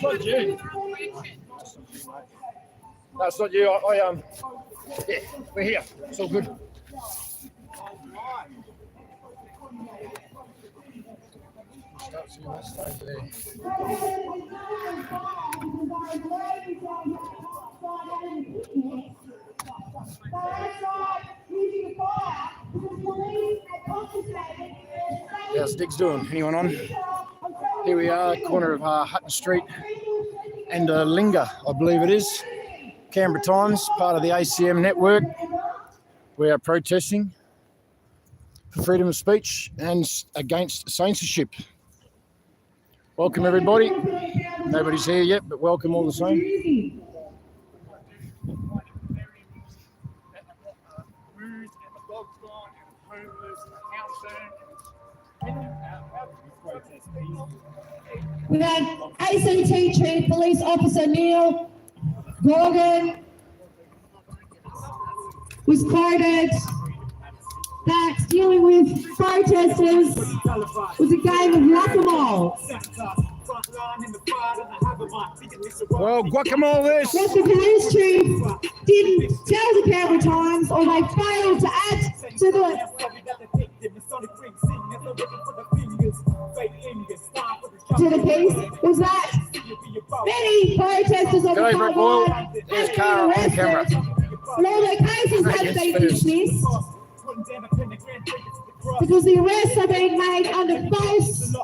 not you. No, it's not you. Yeah, we're here. It's all good. How's Diggs doing? Anyone on? Here we are, corner of Hutton Street and Linga, I believe it is. Canberra Times, part of the ACM network. We are protesting for freedom of speech and against censorship. Welcome everybody. Nobody's here yet, but welcome all the same. We had ACT Chief Police Officer Neil Morgan was quoted that dealing with protesters was a game of whack-a-mole. Well, guacamole this. Yes, the police chief didn't tell the Canberra Times, or they failed to add to the piece, was that many protesters on the front line have been arrested. All their cases have been dismissed because the arrests are being made under false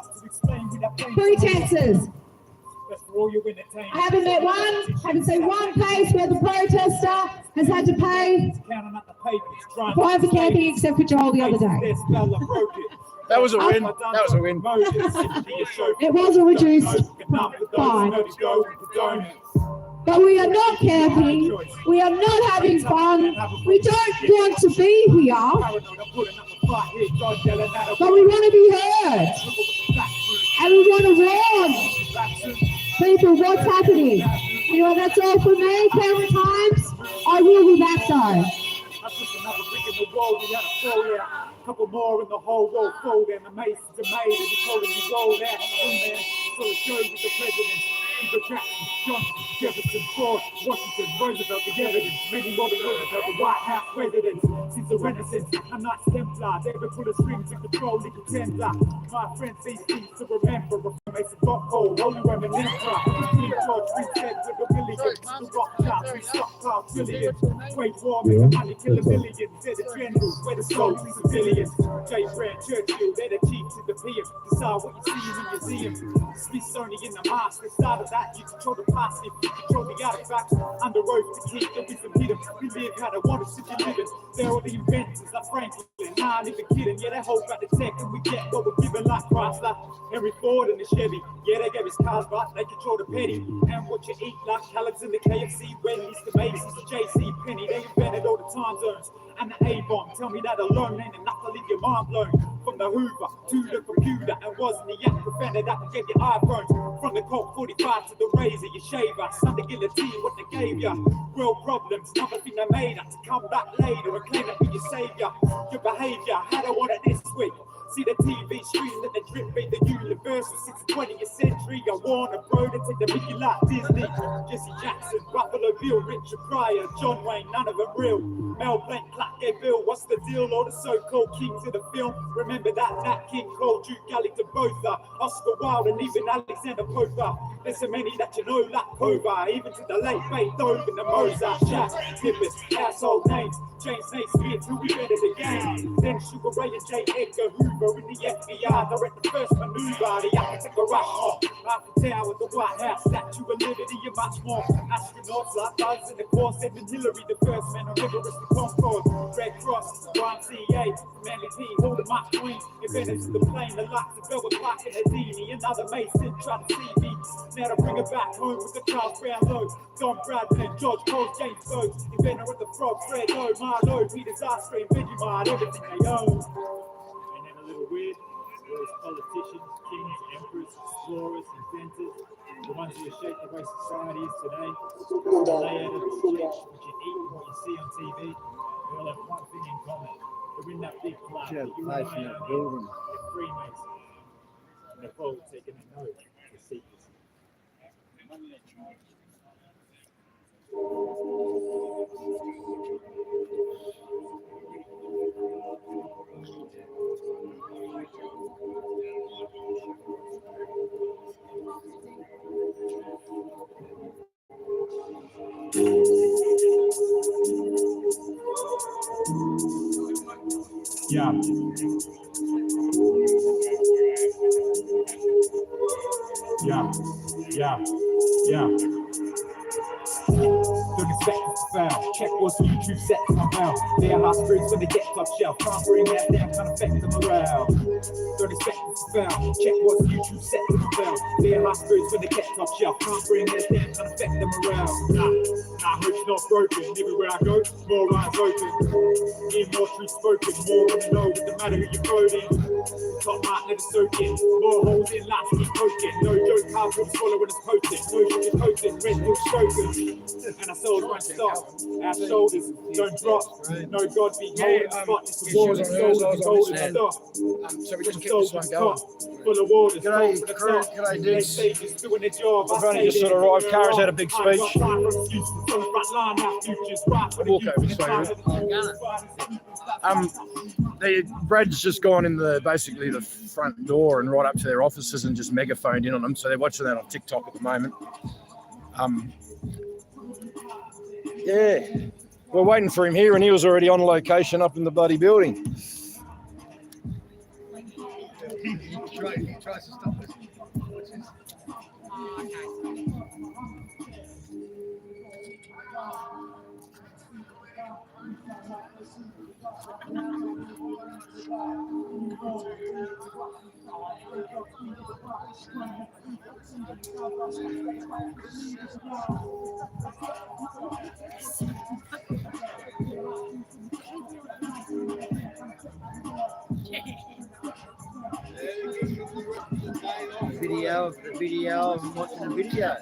pretenses. I haven't seen one case where the protester has had to pay fine for camping except for Joel the other day. That was a win. That was a win. It was a reduced fine. But we are not camping, we are not having fun, we don't want to be here, but we want to be heard. And we want to warn people what's happening. Anyway, that's all from me, Canberra Times. I will be back though. Couple more in the whole roll fold, and the masons are made, and we told them to roll that. So it shows with the presidents, the Jackson, Johnson, Jefferson, Ford, Washington, Roosevelt, the evidence, many more than Roosevelt, the White House residents. Since the Renaissance, I'm not Templar, they would pull the strings to control the contender. My friends, these things to remember, a Mason got cold, holy women, Emperor, King George, reset with the millions, the rock shots, we stockpile trillions, wage war, make the money kill a million, they're the generals, we're the soldiers, civilians, J. Brand, Churchill, they're the chiefs of the PM, decide what you see in the museum, Smithsonian, the mask, the start of that, you control the past, if you control the artifacts, under oath to keep the wisdom hidden, we live how they want us to be living, they're all the inventors, like Franklin, nah, even kidding, yeah, they hold back the tech, and we get what we're given like Chrysler, Henry Ford and the Chevy, yeah, they gave us cars, but they control the penny, and what you eat, like Kellogg's and the KFC, Wendy's, the Macy's, the JC Penney, they invented all the time zones, and the A-bomb, tell me that alone ain't enough to leave your mind blown, from the Hoover to the computer, and wasn't the yak defender that would get your iPhones, from the Colt 45 to the razor, your shaver, Sunday guillotine, what they gave ya, real problems, another thing they made up to come back later and claim to be your savior, your behavior, how they want it this week. See the TV screen that they drip feed the universal since the 20th century. I warn a bro to take the Mickey like Disney. Jesse Jackson, Buffalo Bill, Richard Pryor, John Wayne, none of them real. Mel Blanc, Clark Gay Bill, what's the deal? All the so-called kings of the film. Remember that Nat King Cole, Duke Gallagher, both Oscar Wilde and even Alexander Pope. There's so many that you know like Hova, even to the late Beethoven, the Mozart, Jazz, Tippers, household names. James Naismith, who we read in the game. Then Sugar Ray and J. Edgar Hoover in the FBI, direct the first maneuver, the architect of Rushmore. Eiffel Tower, the White House, Statue of Liberty, and much more. Astronauts like Buzz in the course, Edmund Hillary, the first man on Everest, the Concorde. Red Cross, YMCA, Manly T, hold the Mach Queen, inventors of the plane, the lights of Velvet Clark and Houdini, another Mason trying to see me. Now to bring it back home with the Charles Brown load, Don Bradley, George Cole, James Bogues, inventor of the frog, Fred O, Marlowe, Peter Zastri, and Vegemite, everything they own. Ain't that a little weird? Those politicians, kings, emperors, explorers, inventors, the ones who have shaped the way society is today, the layout of the streets, what you eat, what you see on TV, they all have one thing in common. They're in that big club that you and I own, they're Freemasons. And they're both taking a note for secrecy. Yeah. Yeah. Yeah. Yeah. Don't expect us to fail. Check what's YouTube sets on bell. They are high spirits when they get top shelf. Can't bring that down, can't affect the morale. Don't expect us to fail. Check what's YouTube sets on bell. They are high spirits when they get top shelf. Can't bring that down, can't affect the morale. Nah, hope's not broken. Everywhere I go, more eyes open. Hear more truth spoken. More than know with the matter who you're voting. Top might let it soak in. More holes in lights keep poking. No joke, hard will swallow when it's potent. No sugar coating, red will stroking. And our souls won't stop. Our shoulders don't drop. No God be holding spot. It's the war that's sold and golden stuff. So we just keep this one going. Full of waters. G'day, crew. G'day, dudes. Stages doing their job. We've only just sort of arrived. Kara's had a big speech. Walk over this way. Brad's just gone in basically the front door and right up to their offices and just megaphoned in on them. So they're watching that on TikTok at the moment. Yeah, we're waiting for him here, and he was already on location up in the bloody building. He tries to stop us. The video of watching the video.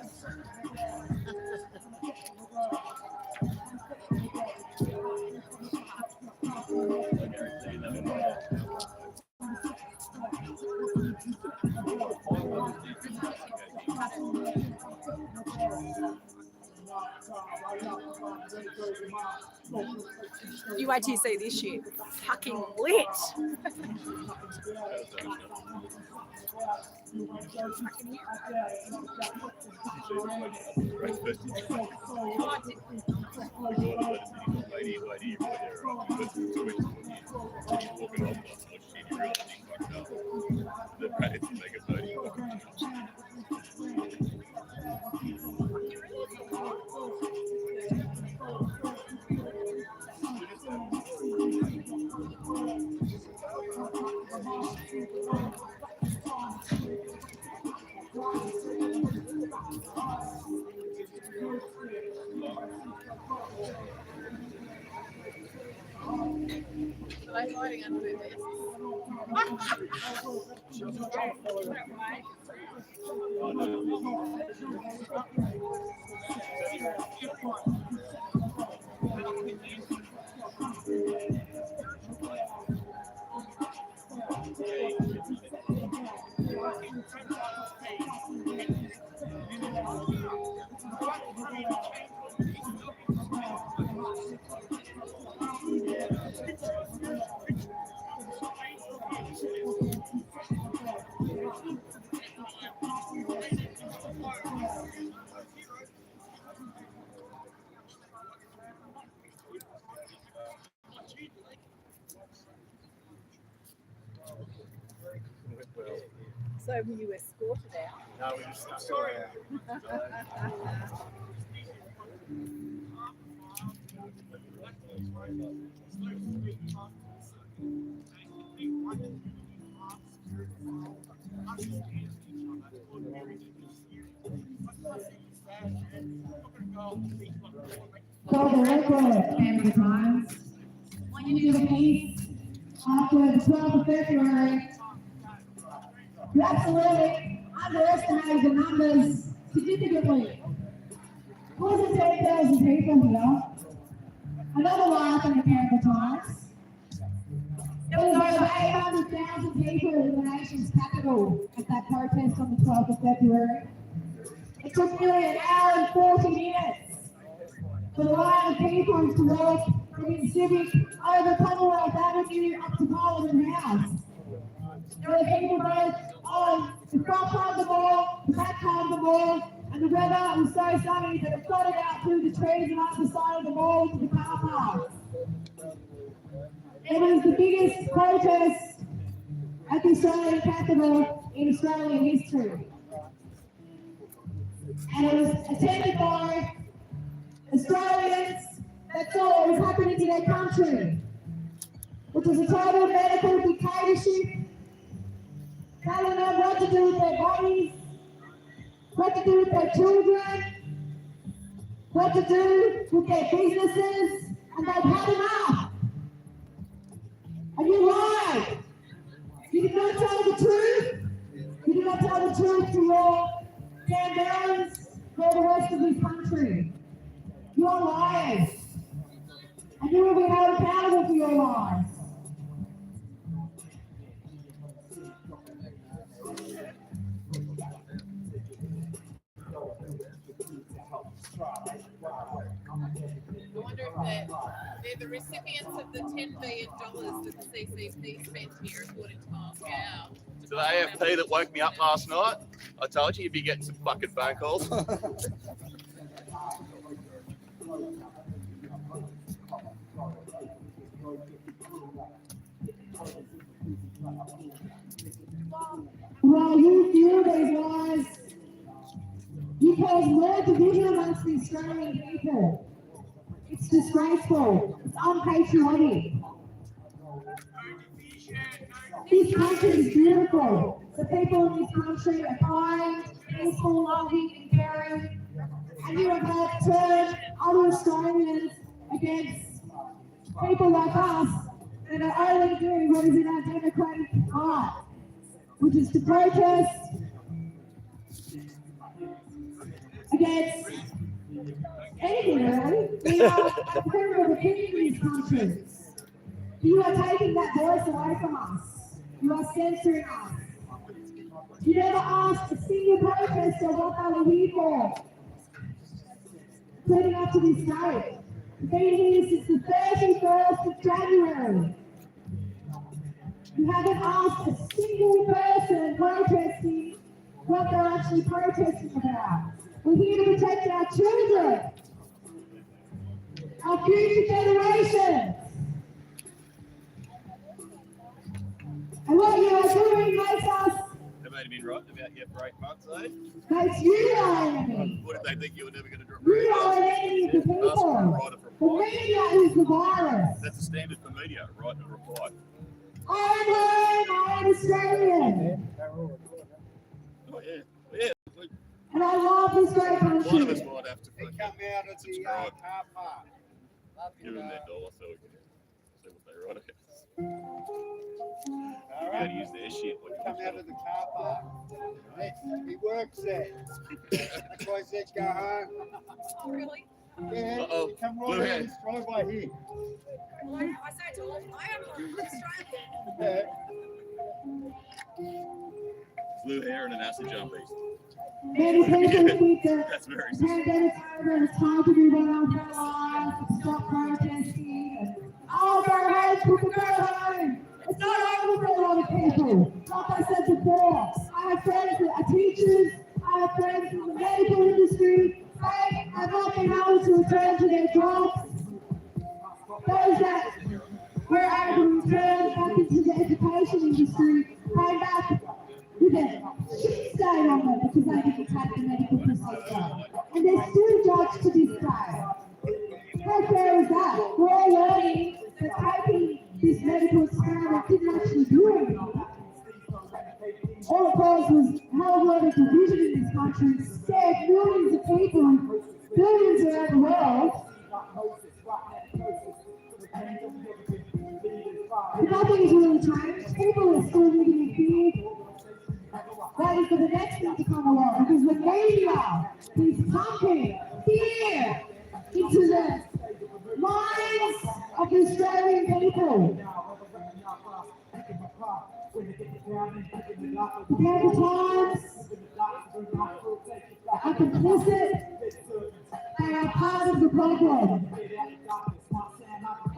You wait till you see this shit. Fucking lit. So were you escorted out? No, we just sorry. For the record, Canberra Times, when you do the piece after the 12th of February, you absolutely underestimated the numbers significantly. More than 10,000 people here. Another laugh in the Canberra Times. There was over 800,000 people in the nation's capital at that protest on the 12th of February. It took nearly an hour and 40 minutes for the line of people to walk from the Civic over Commonwealth Avenue up to Parliament House. There were people both on the front part of the mall, the back part of the mall, and the weather was so sunny that it flooded out through the trees and up the side of the mall to the car park. It was the biggest protest at the Australian capital in Australian history. And it was attended by Australians that saw what was happening to their country, which was a total medical dictatorship, telling them what to do with their bodies, what to do with their children, what to do with their businesses, and they've had enough. And you lied. You did not tell the truth. You did not tell the truth to your Canberrans or the rest of this country. You are liars. And you will be held accountable for your lies. I wonder if they're the recipients of the $10 billion that the CCP spent here, according to Moscow. To the AFP that woke me up last night, I told you you'd be getting some fucking phone calls. While you fuel these lies, you cause more division amongst the Australian people. It's disgraceful. It's unpatriotic. This country is beautiful. The people in this country are kind, peaceful, loving, and caring. And you have turned other Australians against people like us that are only doing what is in our democratic right, which is to protest against anything really. We are a period of opinion in this country. You are taking that voice away from us. You are censoring us. You never asked a single protester what they were here for, leading up to this day. We've been here since the 31st of January. You haven't asked a single person protesting what they're actually protesting about. We're here to protect our children, our future generations. And what you are doing makes us, They made me right about here for 8 months, eh? makes you our enemy. What did they think you were never going to drop? You are an enemy of the people. The media is the virus. That's a standard for media, right and reply. I am Australian. Oh yeah, yeah. And I love this great One of us country. might have to They fucking come out of the subscribe. car park. Give them their dollar so we can see what they write about. All You gotta right. use their shit. Like, Come out of the car park. He works there. That's why I said go home. Oh, really? Yeah, Uh-oh. you come Blue right out hand. this driveway here. Well, I say to all, I am Australian. Yeah. blue hair and an acid jumpy. Many people think that That's very the pandemic's over and it's time to move on with our lives, stop protesting, and oh, go home, people go home. It's not over for a lot of people. Like I said before, I have friends that are teachers, I have friends in the medical industry, they have not been able to return to their jobs. Those that were able to return back into the education industry came back with a shit stain on them because they didn't take the medical procedure. And they're still judged to this day. How fair is that? We're all learning that taking this medical experiment didn't actually do anything. All it caused was a hell of a lot of division in this country, scared millions of people, billions around the world. Nothing's really changed. People are still living in fear. Waiting for the next thing to come along because the media is pumping fear into the minds of the Australian people. The Canberra Times are complicit. They are part of the problem.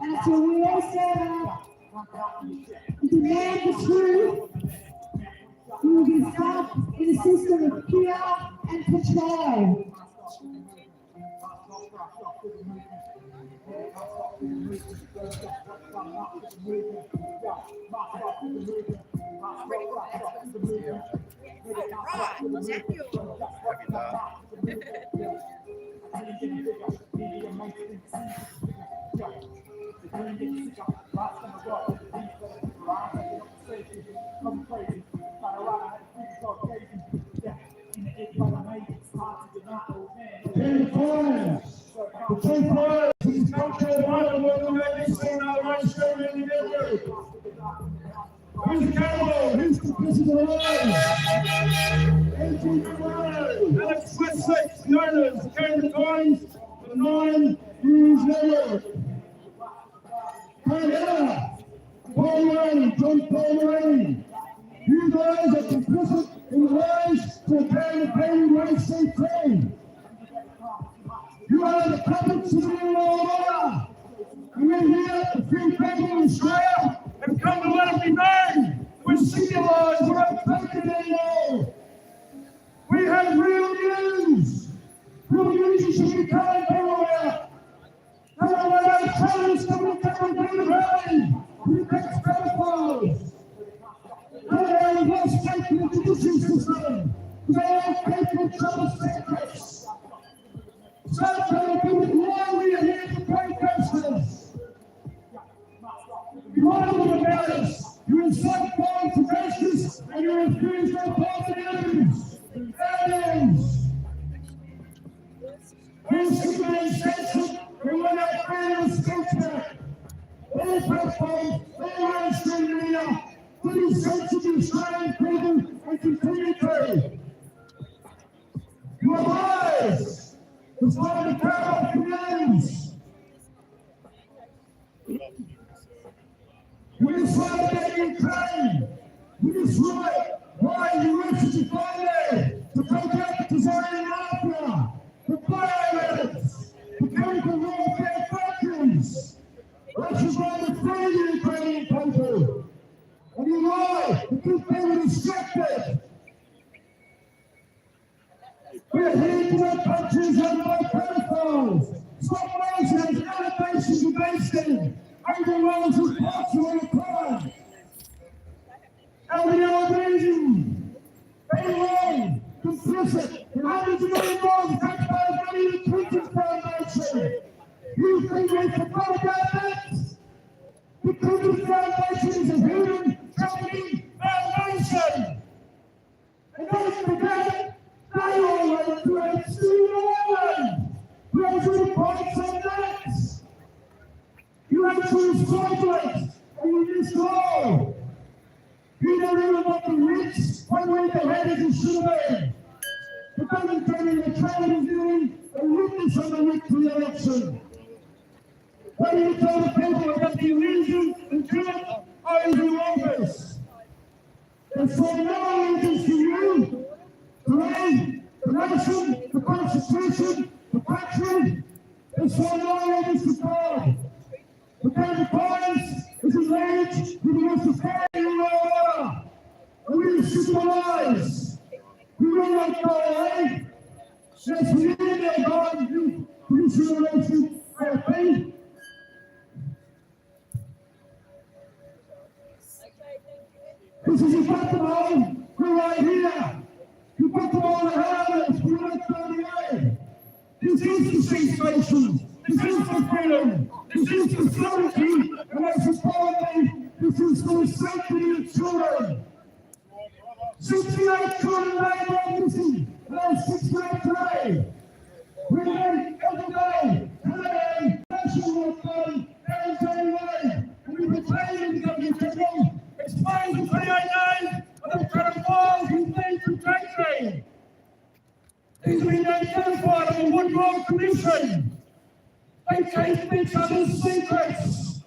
And so we all stand up and demand the truth. We will be stuck in a system of fear and control. Who's accountable? Who's complicit in the Alex Westlake, known as the Canberra Times, the 9 News Network. Canberra, Paul Lane, John Paul Lane. You guys are complicit in the rise to a Canberra race CT. You are the puppets of the law order. And we're here, the few people in Australia have come to let it be known. We're civilised, we're not taken anymore. We have real news. Real news you should be telling people about. No one will ever tell us that we can't do the rally. We take pedophiles. No one has lost faith in the judicial system. They all people trouble secrets. So tell people why we are here to protesters. You want to about us. You incite violence against us, and you refuse to oppose the news. Aliens. We're simply censored. We want our freedom of speech back. All platforms, all mainstream media, fully censored the Australian people and continue to. You are liars. It's one of the power communities. We destroyed Ukraine. We destroyed why the Russians are going there to protect the Zion Mafia, the violence, the chemical warfare factories. Russia's going to free the Ukrainian people. And you lie, the people are distracted. We're here to make countries run by pedophiles. Stop raising allegations against them. Everyone's responsible for crime. And we are amazing. Anyone complicit in hundreds of million dollars of taxpayers' money in the Clinton Foundation. You think we forgot about that? The Clinton Foundation is a human trafficking foundation. And don't forget, they always create Steve Irwin. Where's the points on that? You actually fraudulent and you destroy. You don't even want the rich one way the head as it should have been. The government the trade is doing a witness on the victory election. What do you tell the people about the illusion and guilt of your office? It's for no allegiance to you, the land, the nation, the constitution, the country. It's for no allegiance to God. The Canberra Times is engaged with the most Australian law order. And we civilise. We will not go away. Since we need their God, you produce relation AFP. This is acceptable. We're right here. You put them on the helmets. We won't go away. This is the safe station. This is for freedom. This is for sovereignty. And most importantly, this is for the safety of children. 68 children labour missing. And those 68 today. We meet every day, Saturday, National Day, Thursday Day. And we retain the Government General. Explain the 28 days of the pedophiles who need protection. These have been identified on the Woodrow Commission. They take each other's secrets.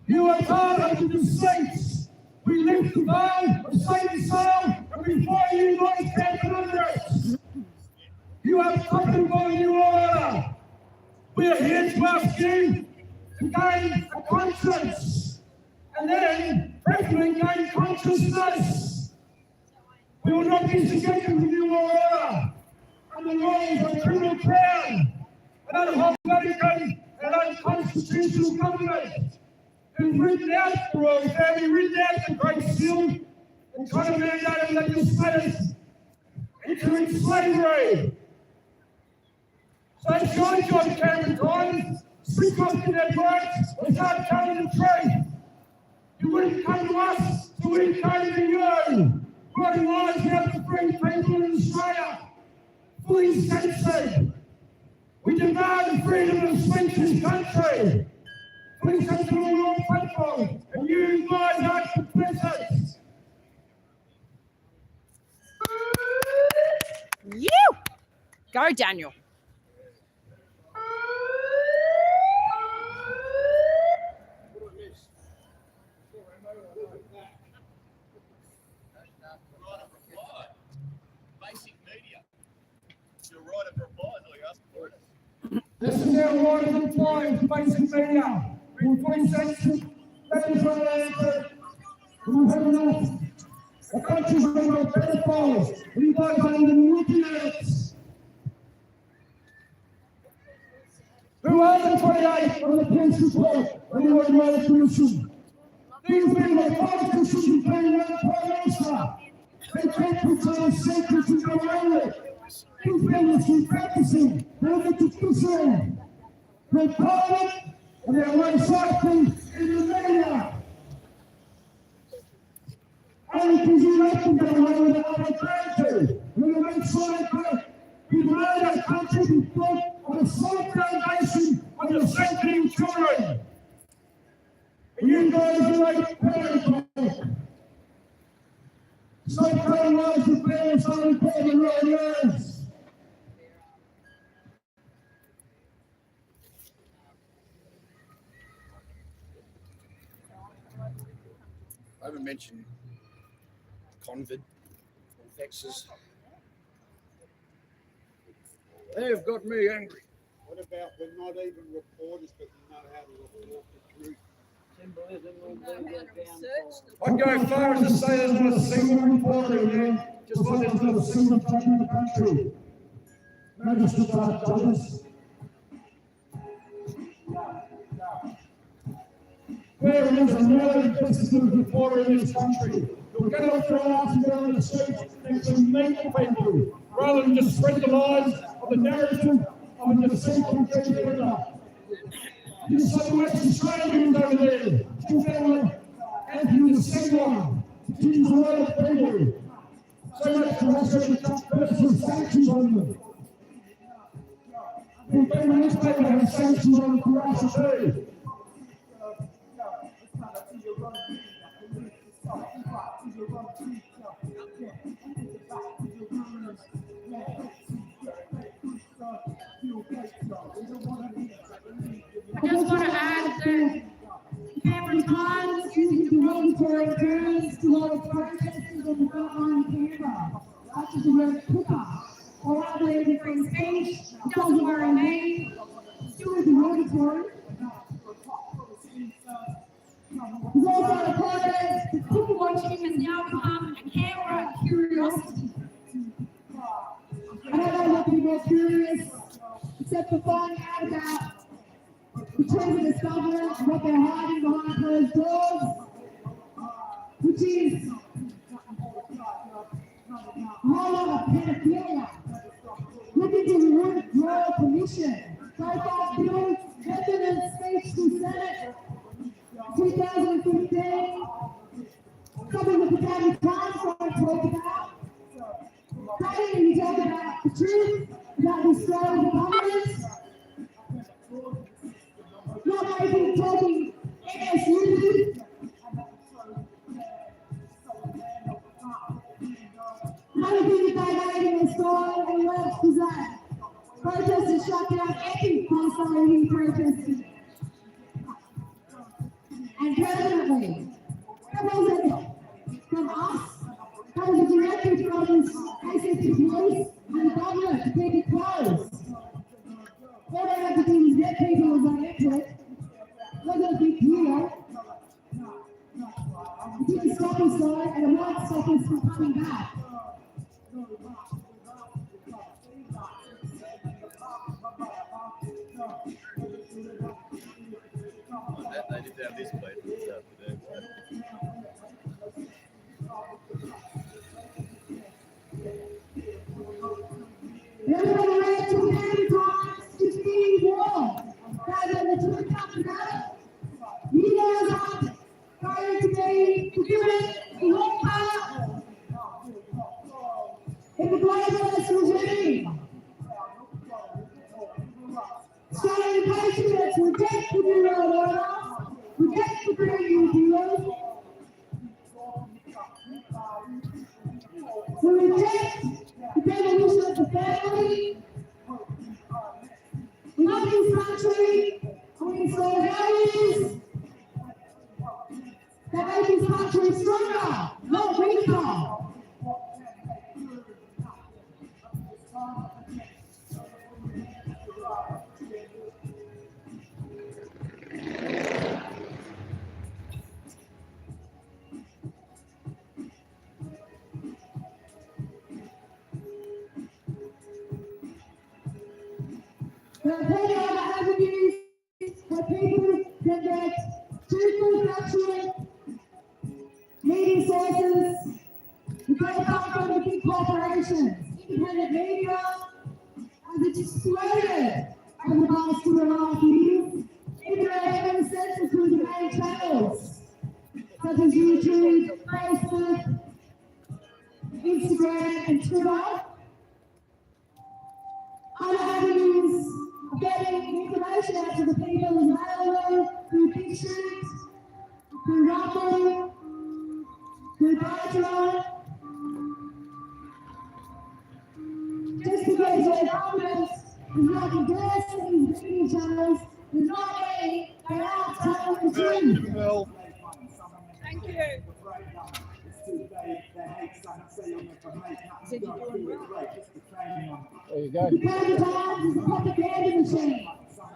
You are part of the deceit. We lift the veil of Satan's soul and we fire you like cancer. You have come by new order. We are here to ask you to gain a conscience and then hopefully gain consciousness. We will not be subjected to new order and the laws of criminal crown and unholy and unconstitutional government who've written out the royal family, written out the Great Seal, and trying to mandate legislators into slavery. So shine on Canberra Times, speak up in their rights, and start telling the truth. You wouldn't come to us, so we came to you. Writing lies about the free people in Australia, fully censored. We demand freedom of speech in this country. Fully censored on all platforms, and you guys are complicit. You go, Daniel. Basic media. You're right of replies, all you ask for it. This is our right of reply to basic media. We fully censored, legislative answer. We have enough. The country's run by pedophiles. We guys are in the nuclears. Who are the 28 on the police report when you were in the commission? These people are politicians who came out of Prime Minister. They can't pretend secrets to go away with. These families keep practicing. They're the concern. They're private and they're recycling in the media. Only because you let them get away with it, what they trying to. We're going to make sure that we've made our country be built on a solid foundation of the safety of children. And you guys are like parents. So telling lies to parents on the pay the right years. I haven't mentioned Convid or Texas. They've got me angry. What about we're not even reporters, but we know how to report the truth? I'd go far as to say there's not a single reporter in there, just like there's not a single judge in the country. Magistrate judges. There is a really disciplined reporter in this country. You'll get off your ass and get on the street and actually meet people, rather than just spread the lies of the narrative of a deceitful creator. You saw the Western Australians over there. You found Anthony the Singer. He's a lot of people. So much for Australian personal sanctions on them. The Canberra newspaper has sanctions on them for Russia too. I just want to add that Canberra Times using derogatory terms to all the protesters on the front line in Canberra, such as the word cooker, or outlawing free speech, doesn't worry me. Still derogatory. There's also a protest that cooker watching has now become a Canberra curiosity. I don't know what to be more curious, except for finding out about the president's government and what they're hiding behind closed doors, which is a whole lot of pedophilia. Look into the royal commission. So far, Bill President's speech to the Senate 2015. Something that the Canberra Times want to talk about. They didn't even talk about the truth, about the story of the government. Not making talking MSU. Another thing that they made in the story and left was that protesters shut down every hostile protesting. And permanently. That wasn't from us. That was a directive from ACT police and the government to keep it quiet. two stopping sign and a white stopping for coming back. They did have this place and stuff today. Everybody ready to carry times 15-1. Rather than the two coming back. You guys are going to be given a long part in the global regime. Australian Patriots reject the New World Order, reject the Green New Deal. We reject the demolition of the family. We love this country, and we install values that make this country stronger, not weaker. There are plenty of other avenues where people can get truthful, factual media sources. We don't come from the big corporations. Independent media has exploded over the past 2.5 years. Internet censored through the main channels, such as YouTube, Facebook, Instagram, and Twitter. Other avenues of getting information out to the people is mail through pictures, through Rumble, through Patreon. Just because your government is not endorsing these media channels does not mean they aren't telling the truth. Thank you. There you go. The Canberra Times is a propaganda machine.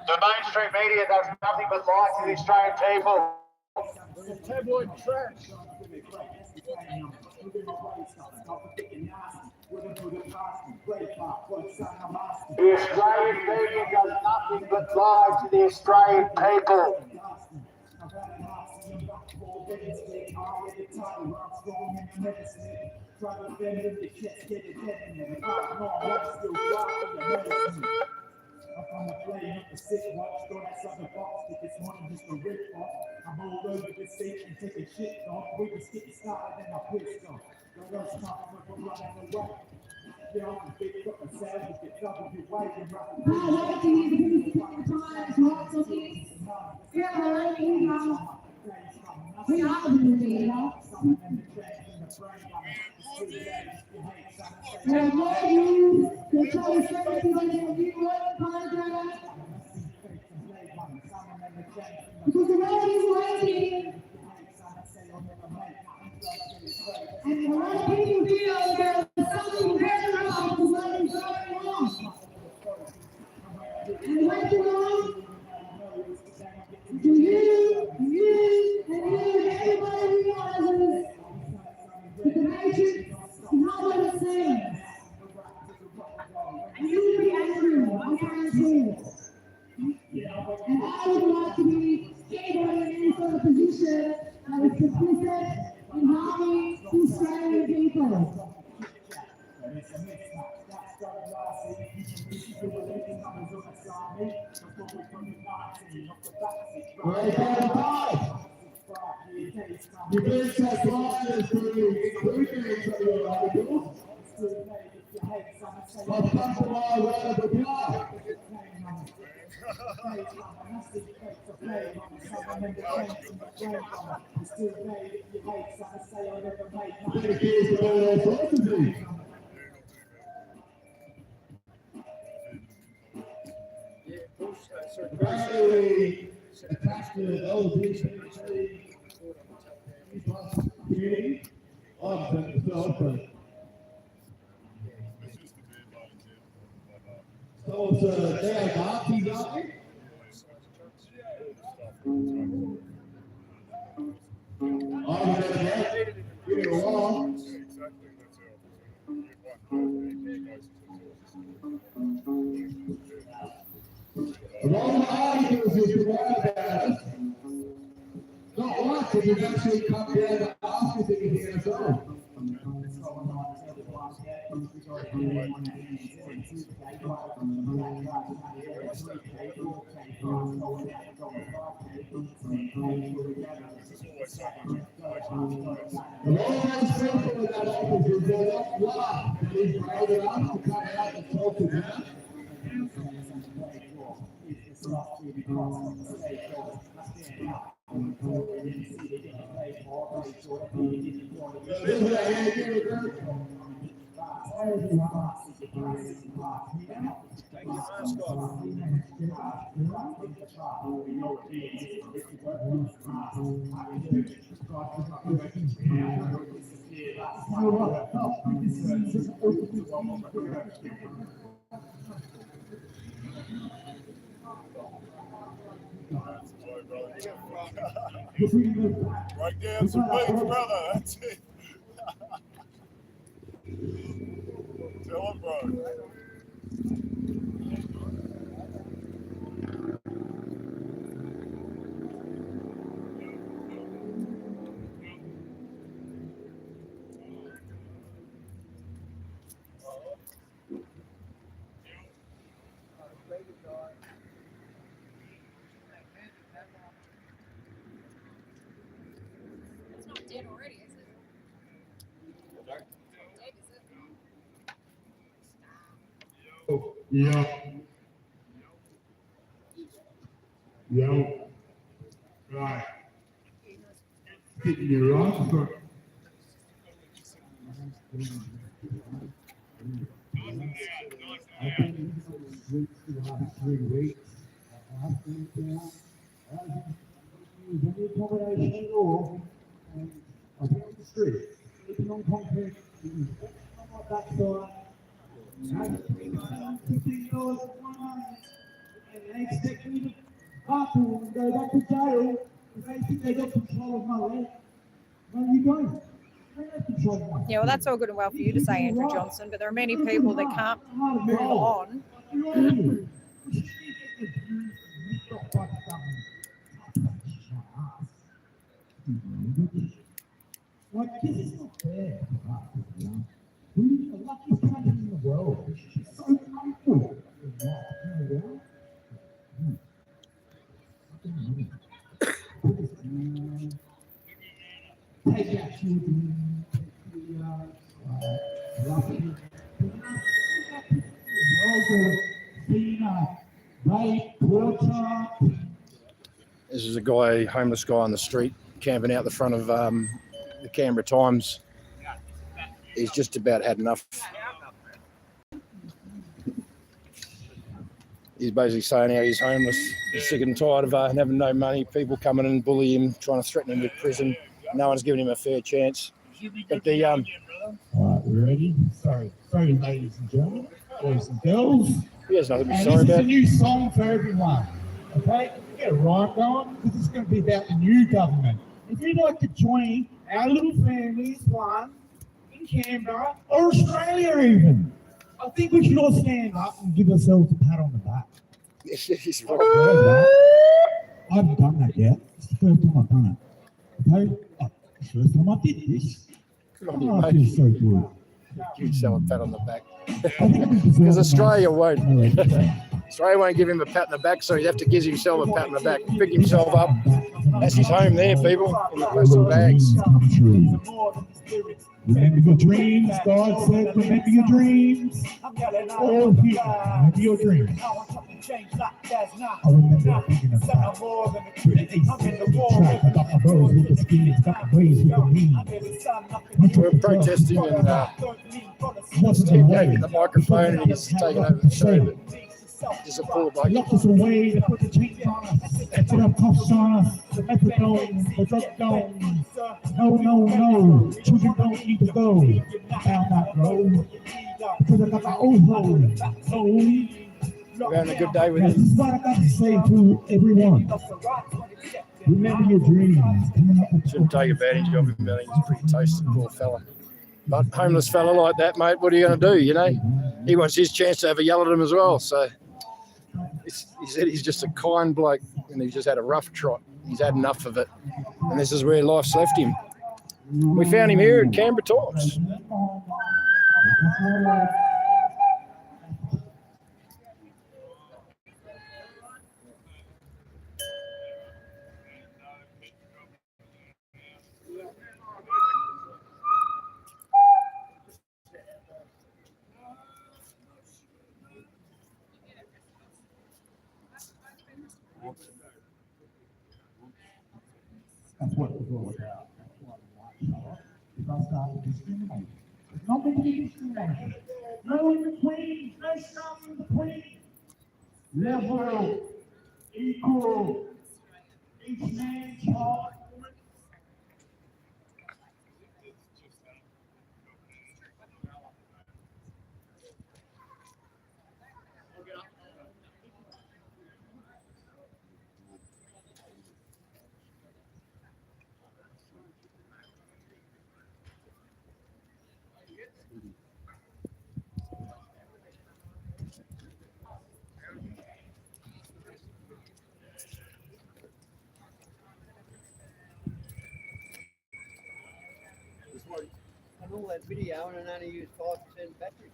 The mainstream media does nothing but lie to the Australian people. Tabloid trash. The Australian media does nothing but lie to the Australian people. I'm on the plane up the sick watch, throw that sucker box, if it's more than just a rip off. I'm all over the seat and taking shit off. We just get started and I pissed off. The rest talking from running away. Yeah, I'm a big fucking savage, get double your weight and rock and roll. I like to use the Times, lots of things. Here are the media. We are the media. There are more news, the choice everything in the new world program. Because the world is waiting. And a lot of people feel there's something better about what is going on. And what's going on? Do you, everybody realizes that the nation is not what it seems. And you will be angry, I guarantee it. And I would like to be anybody in any sort of position that is complicit in harming the Australian people. The best suppliers to include articles. I've come to my round of applause. Apparently, attached to LGBT community, I've been myself, but so it's a day of Nazis out there. I'm going to A lot of arguments as to why that. Not once have you actually come down to ask us anything at all. A lot of those people in that office is they're not laugh that he's brave enough to come out and talk to them. Right down some legs, brother. That's it. Tell him, bro. It's not dead already, is it? Dead, is it? Yeah. Yeah. Right. You're right. I've been in those weeks for the last 3 weeks. I've been down. Any accommodation at all. And I've been on the street, sleeping on concrete, on my backside. $15 one month, and they expect me to carpool and go back to jail because they think they got control of my life. No, you don't. They have control of my life. Yeah, well, that's all good and well for you to say, Andrew Johnson, but there are many people that can't move on. Like, this is not fair. We're the luckiest country in the world. It's so comfortable. Take our children, This is a guy, homeless guy on the street, camping out the front of the Canberra Times. He's just about had enough. He's basically saying how he's homeless. He's sick and tired of having no money, people coming and bully him, trying to threaten him with prison. No one's giving him a fair chance. But the All right, we're ready. Sorry, ladies and gentlemen, boys and girls. he has nothing to be And sorry this is a about. new song for everyone. Okay, get a rhyme going because it's going to be about the new government. If you'd like to join our little families, one in Canberra or Australia even, I think we should all stand up and give ourselves a pat on the back. He's I haven't done that yet. It's the first time I've done it. Okay? Oh, it's the first time I did this. Good on you, Oh, I mate. feel so good. Give yourself a pat on the back. I think we deserve Because a Australia nice- won't. No, Australia won't give him a pat on the back, so he'd have to give himself a pat on the back. Pick himself up. That's his home there, people, in the plastic bags. Come true. Remember your dreams, God said, remember your dreams. All here, remember your dreams. I remember thinking of that. With the ace, the track, I got my bros with the skins, got my boys with the means. We're protesting and Wasn't Steve the gave way. him the microphone and he's taken over the show. But he's a poor bloke. Locked us away, they put the chains on us, they put up cuffs on us, the methadone, the drug dome. No, children don't need to go down that road, because I got my own home. So We're having a good day with this him. is what I got to say to everyone. Remember your dreams. Shouldn't take advantage of him. I think he's pretty tasty, poor fella. But homeless fella like that, mate, what are you going to do, you know? He wants his chance to have a yell at him as well. So he said he's just a kind bloke and he's just had a rough trot. He's had enough of it. And this is where life's left him. We found him here at Canberra Times. That's what it was all about. That's why we like Charlotte. If I start with discrimination. It's not meant to be discrimination. No in between, no stuff in between. Level, equal, each man, child, woman. And all that video and it only used 5% battery.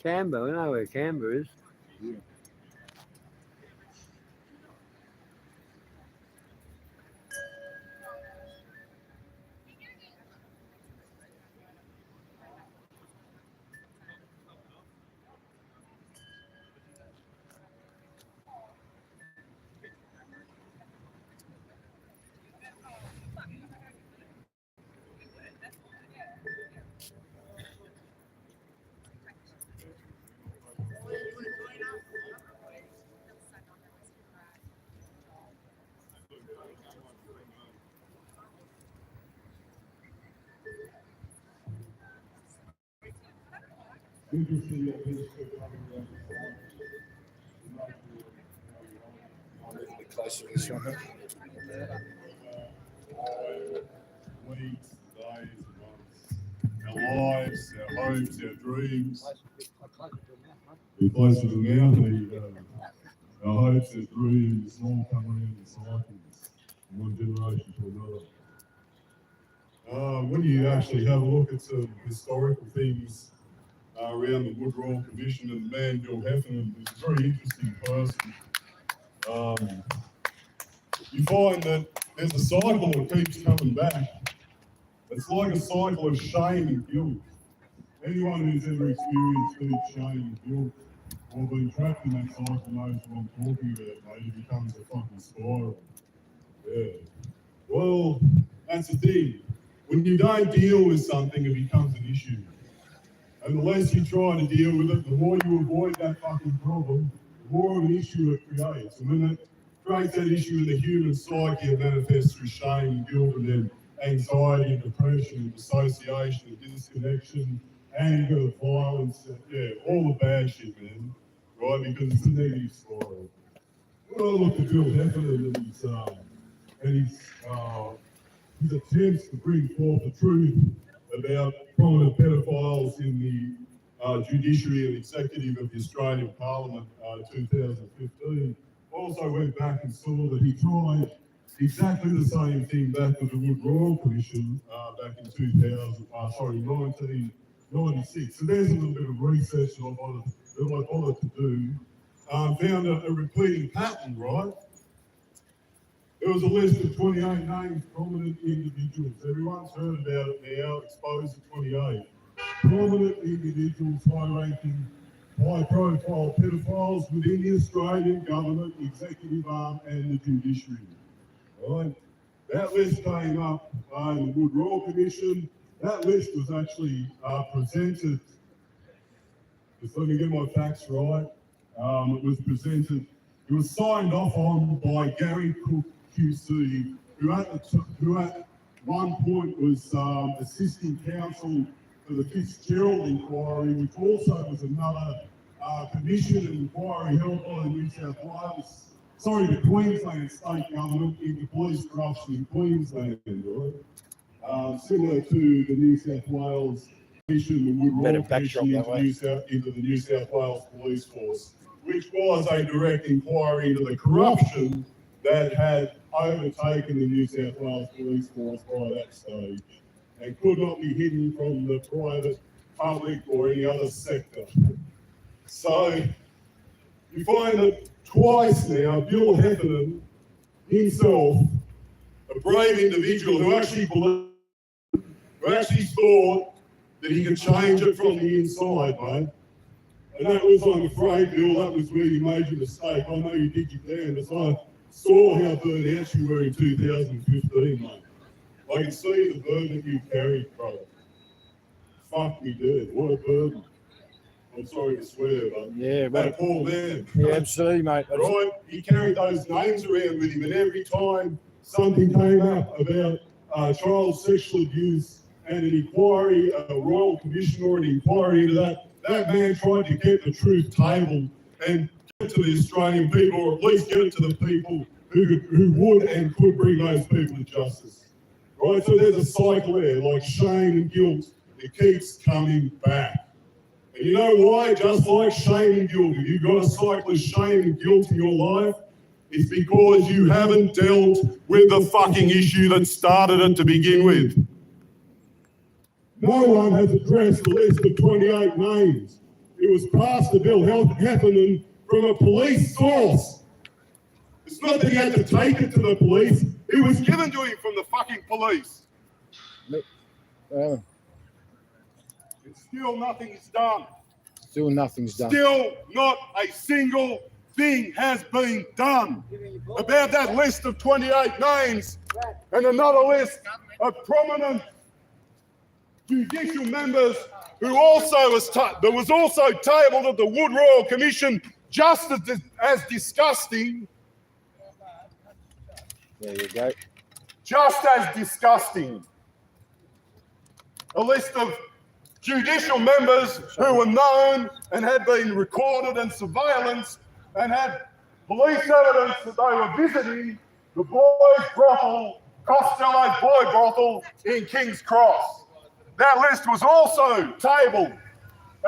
Canberra, we know where Canberra is. Good to see your picture coming down A little bit closer to this one. Weeks, days, months. Our lives, our hopes, our dreams. We're closer to the mouth, there you go. Our hopes, our dreams, all come around in cycles, from one generation to another. When you actually have a look at some historical things around the Wood Royal Commission and the man Bill Heffernan, who's a very interesting person, you find that there's a cycle that keeps coming back. It's like a cycle of shame and guilt. Anyone who's ever experienced deep shame and guilt or been trapped in that cycle knows what I'm talking about, mate. It becomes a fucking spiral. Yeah. Well, that's the thing. When you don't deal with something, it becomes an issue. And the less you try to deal with it, the more you avoid that fucking problem, the more of an issue it creates. And when it creates that issue in the human psyche, it manifests through shame and guilt and then anxiety and depression and dissociation and disconnection, anger, violence, all the bad shit, man. Right? Because it's a negative spiral. When I look at Bill Heffernan and his attempts to bring forth the truth about prominent pedophiles in the judiciary and executive of the Australian Parliament 2015. Also went back and saw that he tried exactly the same thing back with the Wood Royal Commission back in 1996. So there's a little bit of research that I bothered to do. Found a repeating pattern, right? There was a list of 28 named prominent individuals. Everyone's heard about it now, exposed to 28. Prominent individuals, high-ranking high-profile pedophiles within the Australian government, executive arm and the judiciary. Right? That list came up in the Wood Royal Commission. That list was actually presented, just let me get my facts right, it was signed off on by Gary Cook QC, who at one point was assisting counsel for the Fitzgerald inquiry, which also was another commission and inquiry held by the Queensland State Government into police corruption in Queensland, right? Similar to the New South Wales Commission, the Wood Royal Commission into the New South Wales Police Force, which was a direct inquiry into the corruption that had overtaken the New South Wales Police Force by that stage and could not be hidden from the private, public or any other sector. So you find that twice now, Bill Heffernan himself, a brave individual who actually thought that he could change it from the inside, mate. And that was, I'm afraid, Bill, that was where you made your mistake. I know you did your damnedest. I saw how burnt out you were in 2015, mate. I can see the burden that you carried, brother. Fuck me dead, what a burden. I'm sorry to swear, but that poor man. Yeah, absolutely, mate. Right? He carried those names around with him, and every time something came up about child sexual abuse and an inquiry, a royal commission or an inquiry into that man tried to get the truth tabled and get it to the Australian people, or at least get it to the people who would and could bring those people to justice. Right? So there's a cycle there, like shame and guilt. It keeps coming back. And you know why? Just like shame and guilt, if you've got a cycle of shame and guilt in your life, it's because you haven't dealt with the fucking issue that started it to begin with. No one has addressed the list of 28 names. It was passed to Bill Heffernan from a police source. It's not that he had to take it to the police. It was given to him from the fucking police. And still nothing is done. Still nothing's done. Still not a single thing has been done about that list of 28 names and another list of prominent judicial members who also was also tabled at the Wood Royal Commission, just as disgusting. There you go. Just as disgusting. A list of judicial members who were known and had been recorded and surveillanced and had police evidence that they were visiting the boys' brothel, Costello's boy brothel in King's Cross. That list was also tabled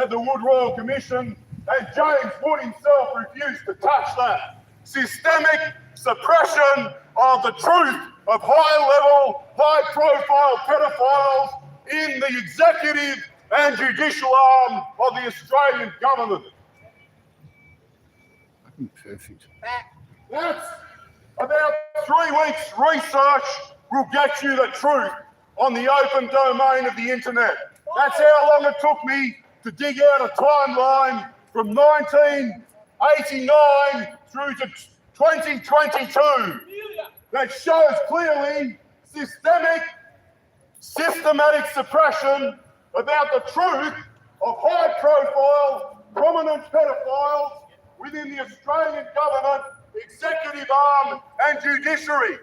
at the Wood Royal Commission, and James Wood himself refused to touch that. Systemic suppression of the truth of high-level, high-profile pedophiles in the executive and judicial arm of the Australian government. Perfect. That's about 3 weeks research will get you the truth on the open domain of the internet. That's how long it took me to dig out a timeline from 1989 through to 2022 that shows clearly systematic suppression about the truth of high-profile, prominent pedophiles within the Australian government, executive arm and judiciary.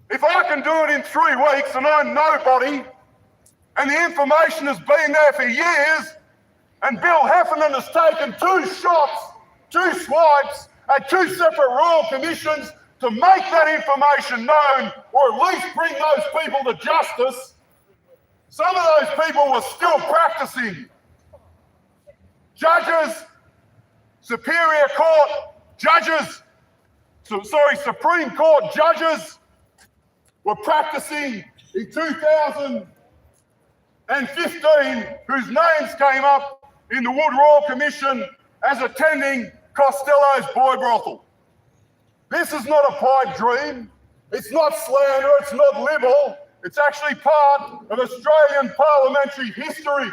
If I can do it in 3 weeks and I'm nobody, and the information has been there for years, and Bill Heffernan has taken 2 shots, 2 swipes at 2 separate royal commissions to make that information known, or at least bring those people to justice. Some of those people were still practicing. Judges, Superior Court judges, Supreme Court judges were practicing in 2015, whose names came up in the Wood Royal Commission as attending Costello's boy brothel. This is not a pipe dream. It's not slander. It's not libel. It's actually part of Australian parliamentary history.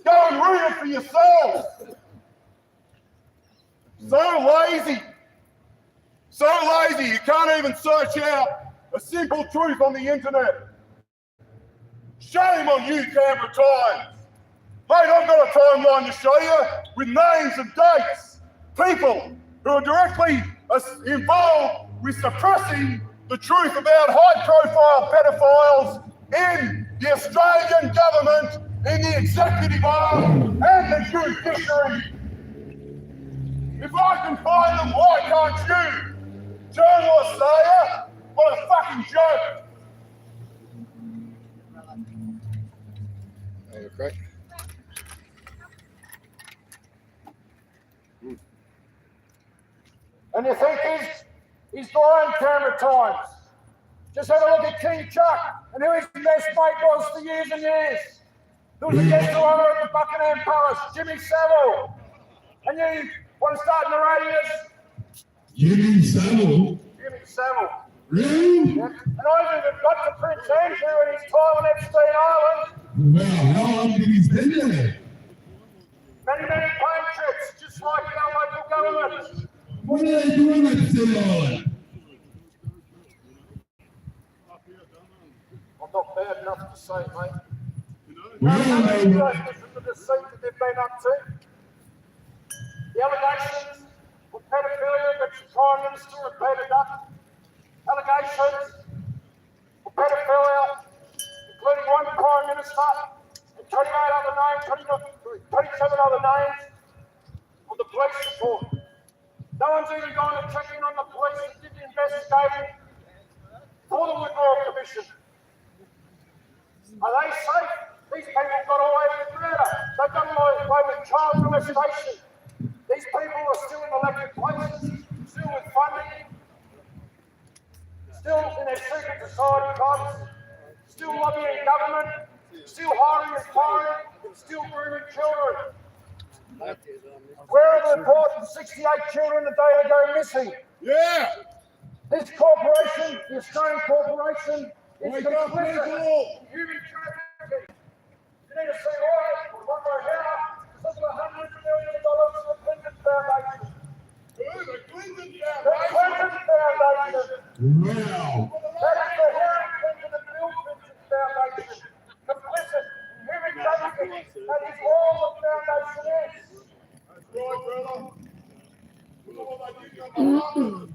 Go and read it for yourselves. So lazy. So lazy you can't even search out a simple truth on the internet. Shame on you, Canberra Times. Mate, I've got a timeline to show you with names and dates. People who are directly involved with suppressing the truth about high-profile pedophiles in the Australian government, in the executive arm and the judiciary. If I can find them, why can't you? Journalists, are you? What a fucking joke. Oh, great. And you think he's blind, Canberra Times? Just have a look at King Chuck and who his best mate was for years and years. Who was the guest of honour at the Buckingham Palace, Jimmy Savile. And you want to start narrating this? Jimmy Savile? Jimmy Savile. Really? Yep. And I even got to Prince Andrew and his time on Epstein Island. Wow, how long did he spend there? Many plane trips, just like our local government. What are they doing at Epstein Island? I'm not bad enough to say, mate. Where are they? Justice and the deceit that they've been up to. The allegations of pedophilia that the Prime Minister repeated up. Allegations of pedophilia, including one Prime Minister and 27 other names on the police report. No one's even gone to check in on the police that did the investigating for the Withdrawal Commission. Are they safe? These people got away with murder. They've got away with child molestation. These people are still in elected places, still with funding, still in their secret society clubs, still lobbying government, still hiring and firing, and still grooming children. Where are the reports of 68 children a day ago missing? Yeah! This corporation, the Australian corporation, is Wake up, complicit people! in human trafficking. You need to see why, one more how, because of $100 million to the Clinton Foundation. Who? The Clinton The Foundation? Clinton Foundation. Wow! That is the Hillary Clinton and Bill Clinton Foundation. Complicit in human trafficking. That is all the foundation is. That's right, brother. Look at what they did to my mother.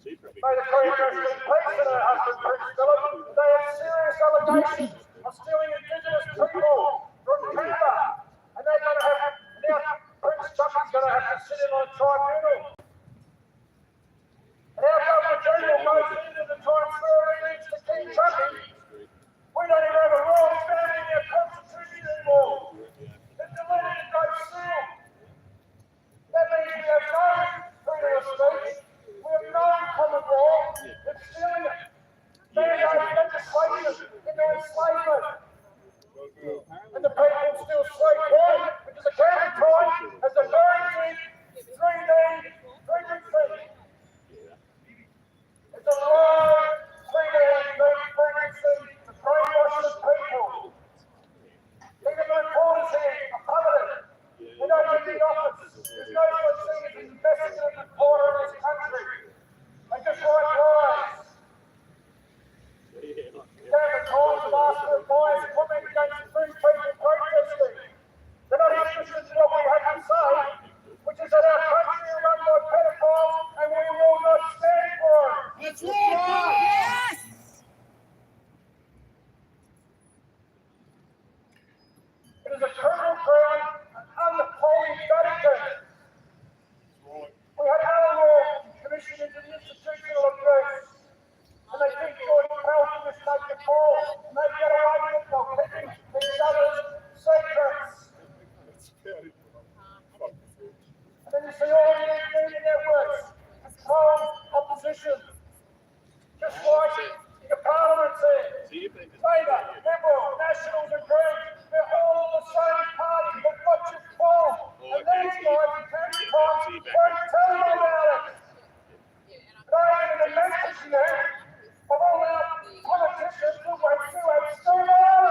May the Queen rest in peace and her husband, Prince Philip. They have serious allegations of stealing Indigenous people from Canberra. And they're going to have, now Prince Chucky's going to have to sit in on a tribunal. And our Governor General goes into the transfer agreements to King Chucky. We don't even have a royal family in our constitution anymore. They've deleted the Great Seal. That means we have no freedom of speech. We have no common law. They're stealing it. They have legislation into enslavement. And the people still sleep. Why? Because the Canberra Times has a very deep 3D frequency. It's a low 3D frequency to brainwash the people. Even the reporters here are covered. We don't need the office. There's no such thing as an investigative reporter in this country. They just write lies. Canberra Times have asked for advice comment against three people protesting. They're not interested in what we have to say, which is that our country is run by pedophiles and we will not stand for it. That's right! Yes! It is a criminal crime and unholy Vatican. We had another law commission into the institutional abuse. And they think George Pell can just take the ball and they get away with it while keeping each other's secrets. And then you see all the media networks control opposition. Just like the Parliament said. Labour, Liberal, Nationals and Greens, they're all the same party, but not just form. And these guys in Canberra Times won't tell you about it. And I even mention to you of all our politicians who went through Epstein Island.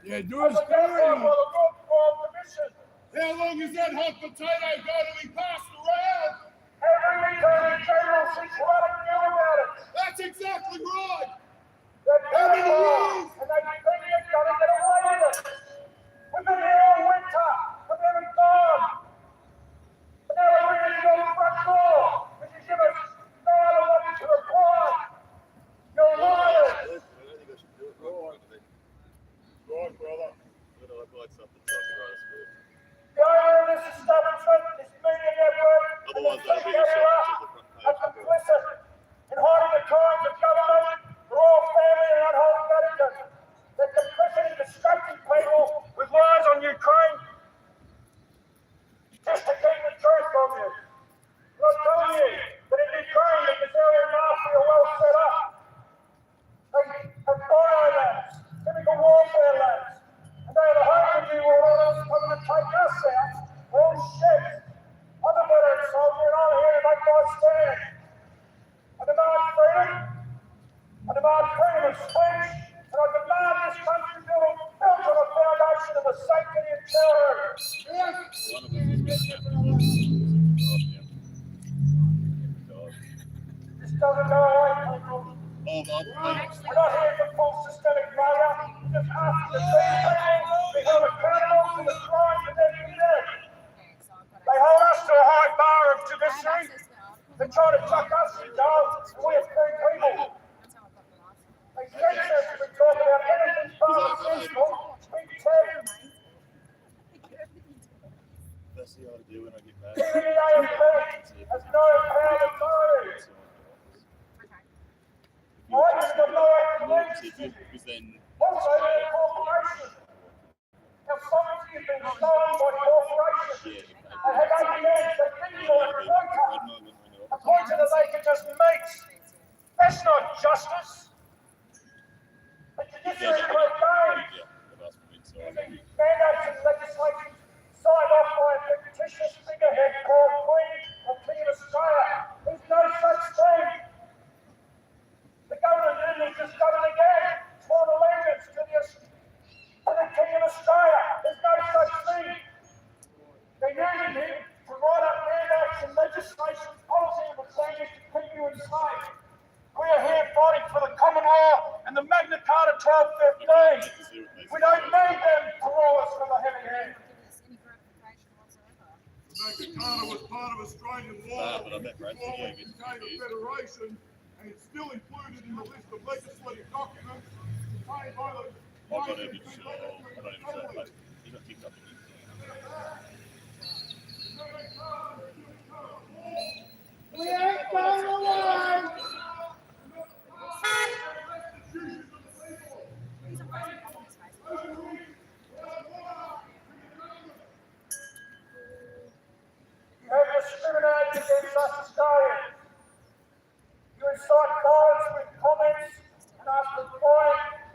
Yeah, do As us identified by dirty. the World Crime Commission. How long is that hot potato got to be passed around? Every Attorney General since Roddick knew about it. That's exactly right. They're How many pedophile, years? and they think they're going to get away with it. We've been here all winter, but they're gone. But now we're bringing it to your front door, because you give us no other way to reply. You're liars. I don't think I should do it right. Right, brother. But I'd like something so I can write a script. The owner of this establishment, this media network, and Otherwise, this that'll be a media shot to the front are page. complicit in hiding the crimes of government, the royal family, and unholy Vatican. They're complicit in distracting people with lies on Ukraine just to keep the truth from you. And I'm telling you that in Ukraine, the Brazilian mafia are well set up. They have bio-labs, chemical warfare labs, and they are the home of you all coming to take us out. All shit. I'm a veteran soldier and I'm here to make my stand. I demand freedom. I demand freedom of speech. And I demand this country built on a foundation of the sanctity of charity. One of us is getting This doesn't go away, people. Oh, We're not here for full systemic failure. We're just asking to see people be held accountable for the crimes that they've committed. They hold us to a high bar of judiciary. They try to chuck us in jail, and we are free people. They censor us if we talk about anything pharmaceutical, big tech. That's the idea when I get back. Even the AFP has no power to move. I just got no active Because then Also, they're a corporation. Now, sovereignty has been stolen by corporations. They have ABNs, they think you're a quota that they can just meet. That's not justice. The judiciary is great game. Using mandates and legislation signed off by a fictitious figurehead called Queen of King of Australia. There's no such thing. The government is just done it again. Sworn allegiance to the King of Australia. There's no such thing. They needed him to write up mandates and legislation policy and procedures to keep you inside. We are here fighting for the common law and the Magna Carta 1215. We don't need them to rule us from a heavy hand. Magna Carta was part of Australian law but I bet Brad before Pitt we gets became a confused. federation, and it's still included in the list of legislative documents contained by the I'm not even sure. I don't even know. Like, he's not TikTok. We ain't going away. You have discriminated against us Australians. You incite violence with comments and ask for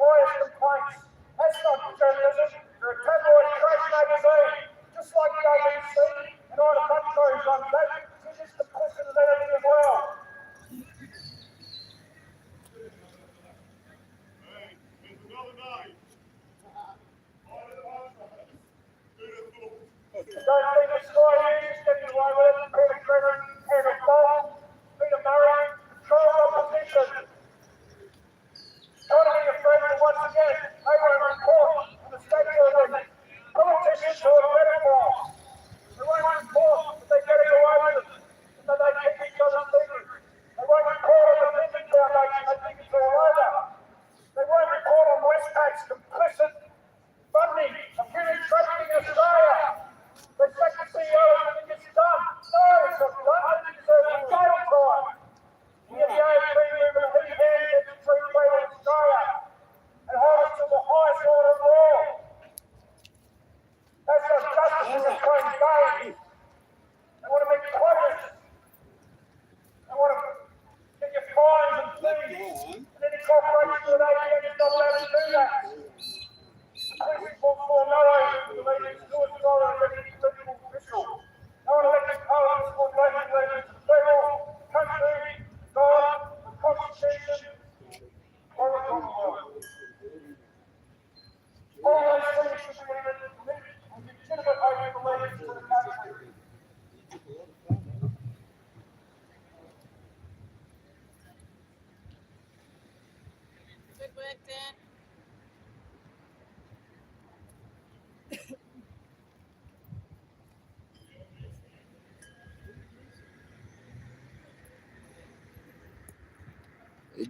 biased complaints. That's not journalism. You're a tabloid crash magazine, just like the ABC and all the countries on that. You're just complicit in everything as well. Hey, there's another night. Don't think it's quite easy getting away with it. Peter Crennan, Peter Bolt, Peter Murray, control opposition. Trying to be a friend, but once again, they won't report on the state building. Politicians who are pedophiles. They won't report that they're getting away with it, and that they keep each other secret. They won't report on the Lincoln Foundation, they think it's all over. They won't report on Westpac's complicit funding of human trafficking in Australia. They sack the CEO and it gets done. No, it's not done. It's a jail time. We have the AFP moving a heat hand against the free trade in Australia and hold us to the highest order of law. That's not justice in the current day. They want to make quotas. They want to get your fines and fees. And any corporation with ABN is not allowed to do that.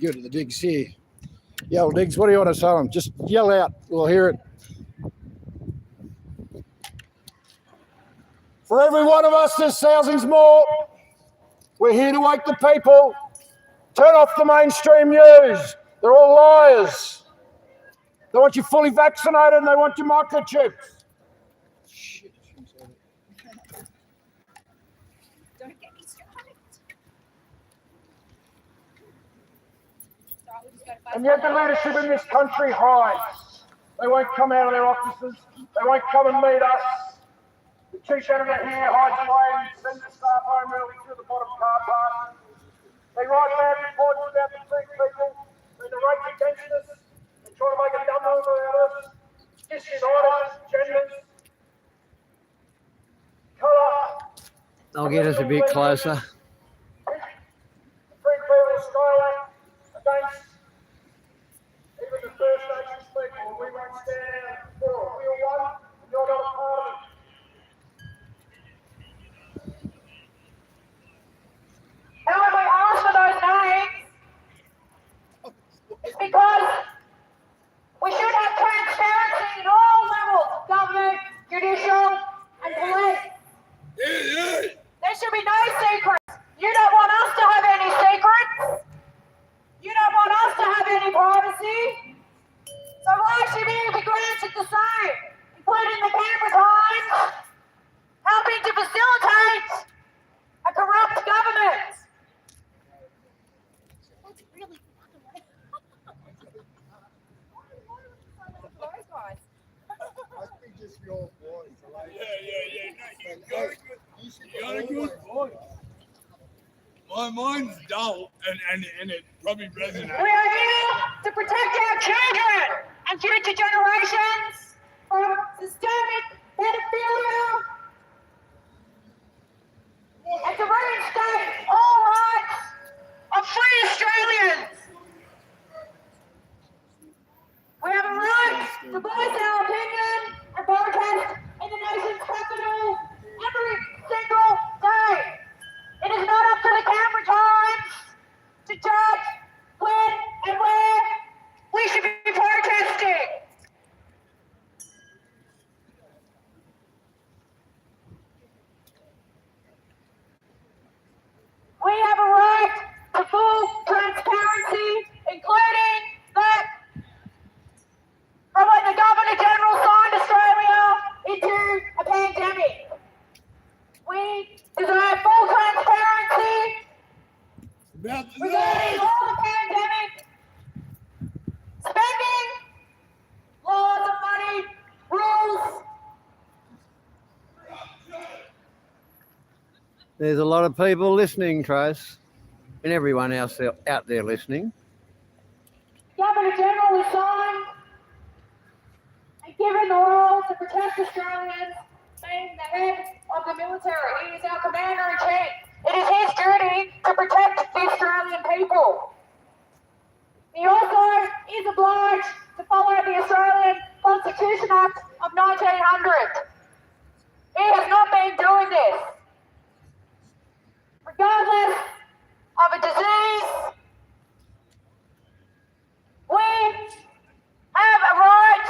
You're good at the digs here. Yell, Diggs, what do you want to tell them? Just yell out. We'll hear it. For every one of us, there's thousands more. We're here to wake the people. Turn off the mainstream news. They're all liars. They want you fully vaccinated and they want your microchips. Shit. Don't get me started. And yet the leadership in this country hides. They won't come out of their offices. They won't come and meet us. The chief editor here hides away and sends the staff home early through the bottom car park. They write bad reports about the free people. They narrate against us. They try to make a dumb over out of us. Disunite us, genders. Colour. I'll get us a bit closer. Free people of Australia against even the First Nations people. We won't stand out for it. We are one, and you're not a part of it. And when we ask for those names, it's because we should have transparency in all levels of government, judicial, and police. There should be no secrets. You don't want us to have any secrets. You don't want us to have any privacy. So why should we be granted the same, including the Canberra Times, helping to facilitate a corrupt government? Must be just your voice. Right? Yeah. No, you got a good voice. Mine's dull, and it probably resonates. We are here to protect our children and future generations from systemic pedophilia and to reinstate all rights of free Australians. We have a right to voice our opinion and protest in the nation's capital every single day. It is not up to the Canberra Times to judge when and where we should be protesting. We have a right to full transparency, including that from when the Governor-General signed Australia into a pandemic. We deserve full transparency regarding all the pandemic spending, laws of money, rules. There's a lot of people listening, Trace, and everyone else out there listening. Governor-General is signed and given the role to protect Australians, being the head of the military. He is our commander-in-chief. It is his duty to protect the Australian people. He also is obliged to follow the Australian Constitution Act of 1900. He has not been doing this. Regardless of a disease, we have a right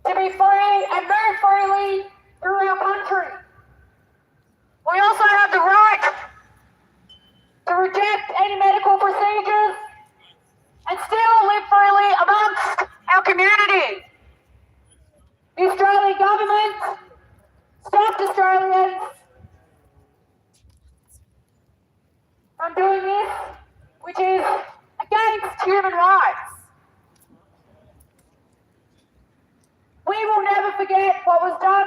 to be free and move freely through our country. We also have the right to reject any medical procedures and still live freely amongst our community. The Australian government stopped Australians from doing this, which is against human rights. We will never forget what was done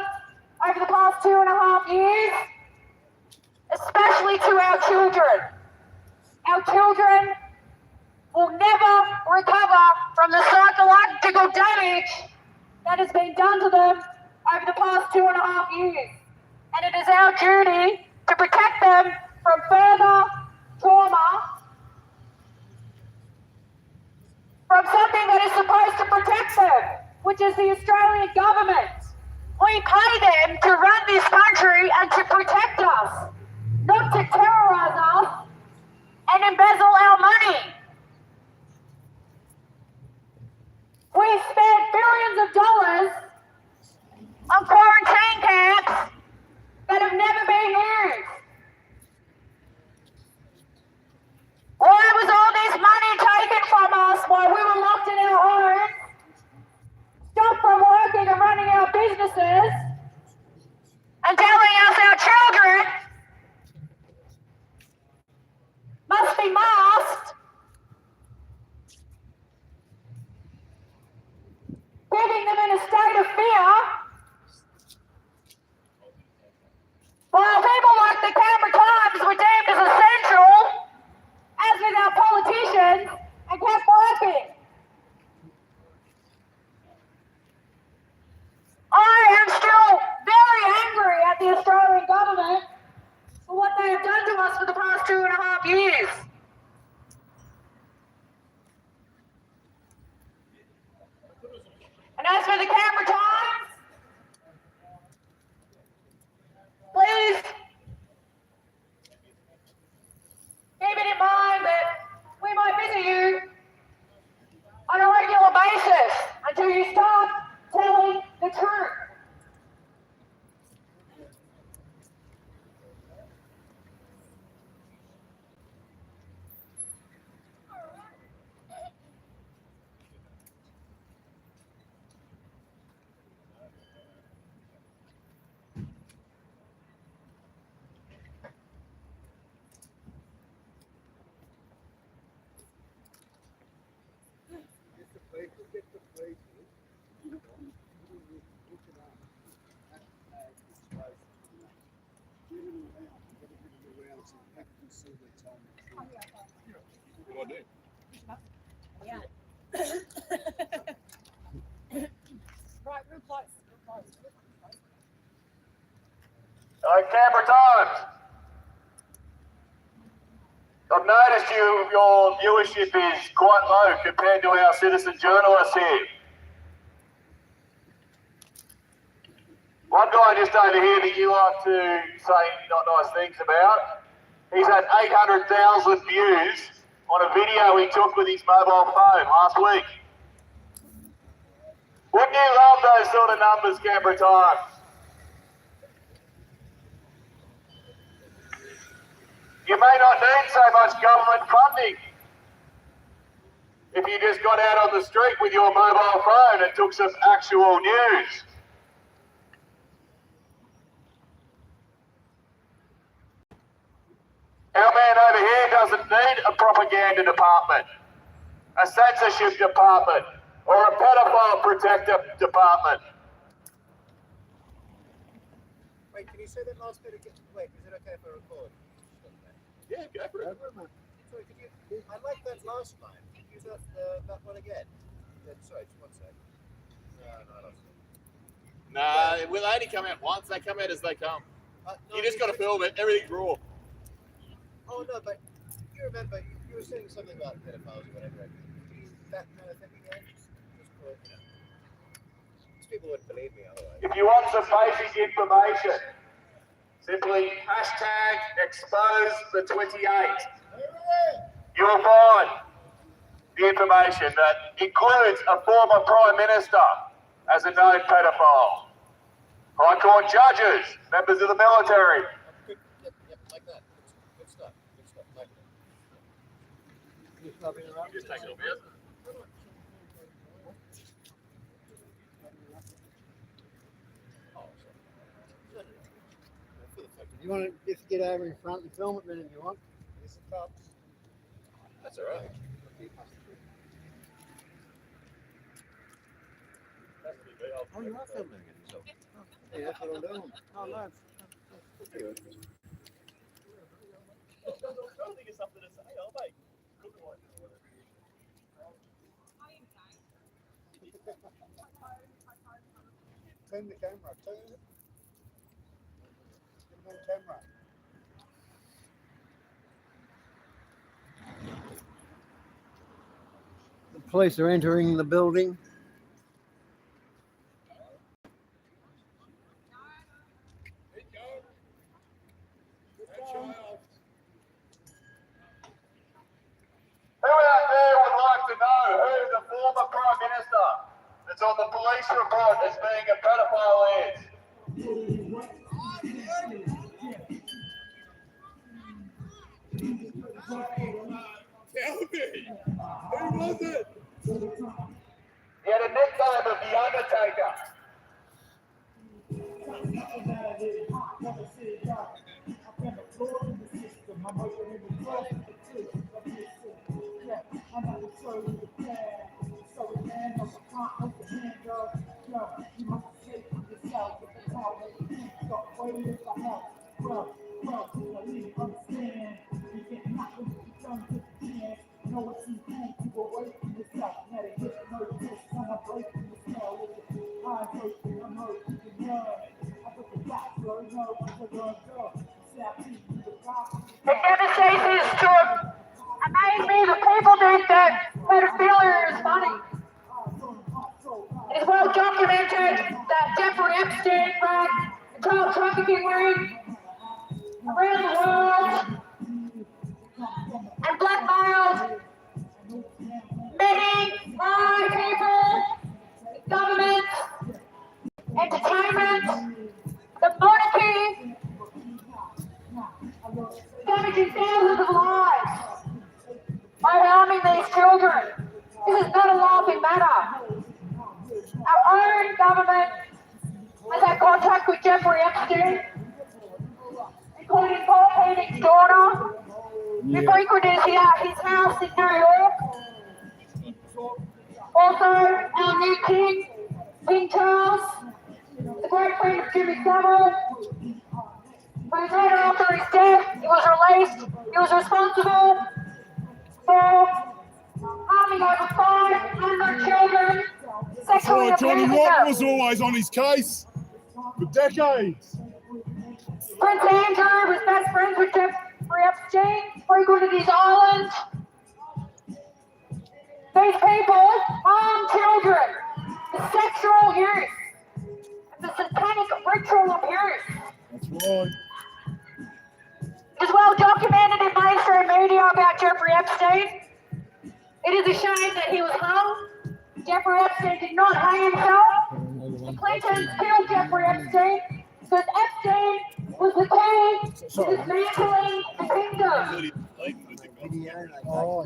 over the past 2.5 years, especially to our children. Our children will never recover from the psychological damage that has been done to them over the past 2.5 years. And it is our duty to protect them from further trauma from something that is supposed to protect them, which is the Australian government. We pay them to run this country and to protect us, not to terrorise us and embezzle our money. We spent billions of dollars on quarantine camps that have never been used. Why was all this money taken from us while we were locked in our homes, stopped from working and running our businesses, and telling us our children must be masked, putting them in a state of fear, while people like the Canberra Times were deemed as essential, as with our politicians, and kept working. I am still very angry at the Australian government for what they have done to us for the past 2.5 years. And as for the Canberra Times, please keep it in mind that we might visit you on a regular basis until you start telling the truth. Yeah. Right, real close. Canberra Times. I've noticed your viewership is quite low compared to our citizen journalists here. One guy just over here that you like to say not nice things about, he's had 800,000 views on a video he took with his mobile phone last week. Wouldn't you love those sort of numbers, Canberra Times? You may not need so much government funding if you just got out on the street with your mobile phone and took some actual news. Our man over here doesn't need a propaganda department, a censorship department, or a pedophile protector department. Wait, can you say that last bit again? Wait, is it okay if I record? Yeah, go for it. Sorry, could you? I like that last line. Can you use that one again? Yeah, sorry, just 1 sec. No, Nah, will only come out once. They come out as they come. no, You just got to film it. Everything's raw. Oh no, but you remember you were saying something about pedophiles or whatever. That kind of thing again? Just for, you know. These people wouldn't believe me otherwise. If you want some basic information, simply hashtag expose the 28. You'll find the information that includes a former Prime Minister as a known pedophile, High Court judges, members of the military. Yep, like that. Good stuff. Good stuff. Like that. Just take it off here. You want to just get over in front and film it then if you want. That's all right. Oh, you are filming it yourself. Yeah, that's what I'm doing. Oh, no. I don't think it's something to say. I'll make. Turn the camera. Turn it. Get on camera. The police are entering the building. former Prime Minister that's on the police report as being a pedophile is? Tell me. Who was it? He had a nickname of The Undertaker. It devastates to amazing the people think that pedophilia is funny. It is well documented that Jeffrey Epstein ran a child trafficking ring around the world and blackmailed many high people, governments, entertainment, the monarchy, damaging thousands of lives by harming these children. This is not a laughing matter. Our own government has had contact with Jeffrey Epstein, including Paul Keating's daughter, who frequented his house in New York. Also, our new king, King Charles, the great friend of Jimmy Savile, whose later after his death, he was released. He was responsible for harming over 500 children, That's sexually why Johnny abusing Watt them. was always on his case for decades. Prince Andrew was best friends with Jeffrey Epstein, frequented his island. These people harm children, the sexual use, and the satanic ritual abuse. That's right. It is well documented in mainstream media about Jeffrey Epstein. It is a shame that he was hung. Jeffrey Epstein did not hang himself. The Clintons killed Jeffrey Epstein because Epstein was the key to dismantling the kingdom. Oh,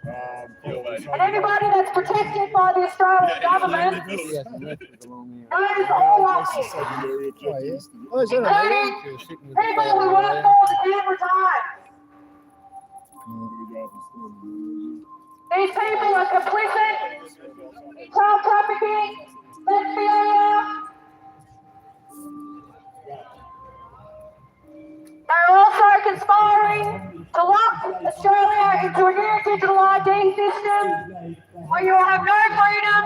And anybody that's protected by the Australian government knows all of this, including people who work for the Canberra Times. These people are complicit in child trafficking, pedophilia. They're also conspiring to lock Australia into a new digital ID system where you will have no freedom,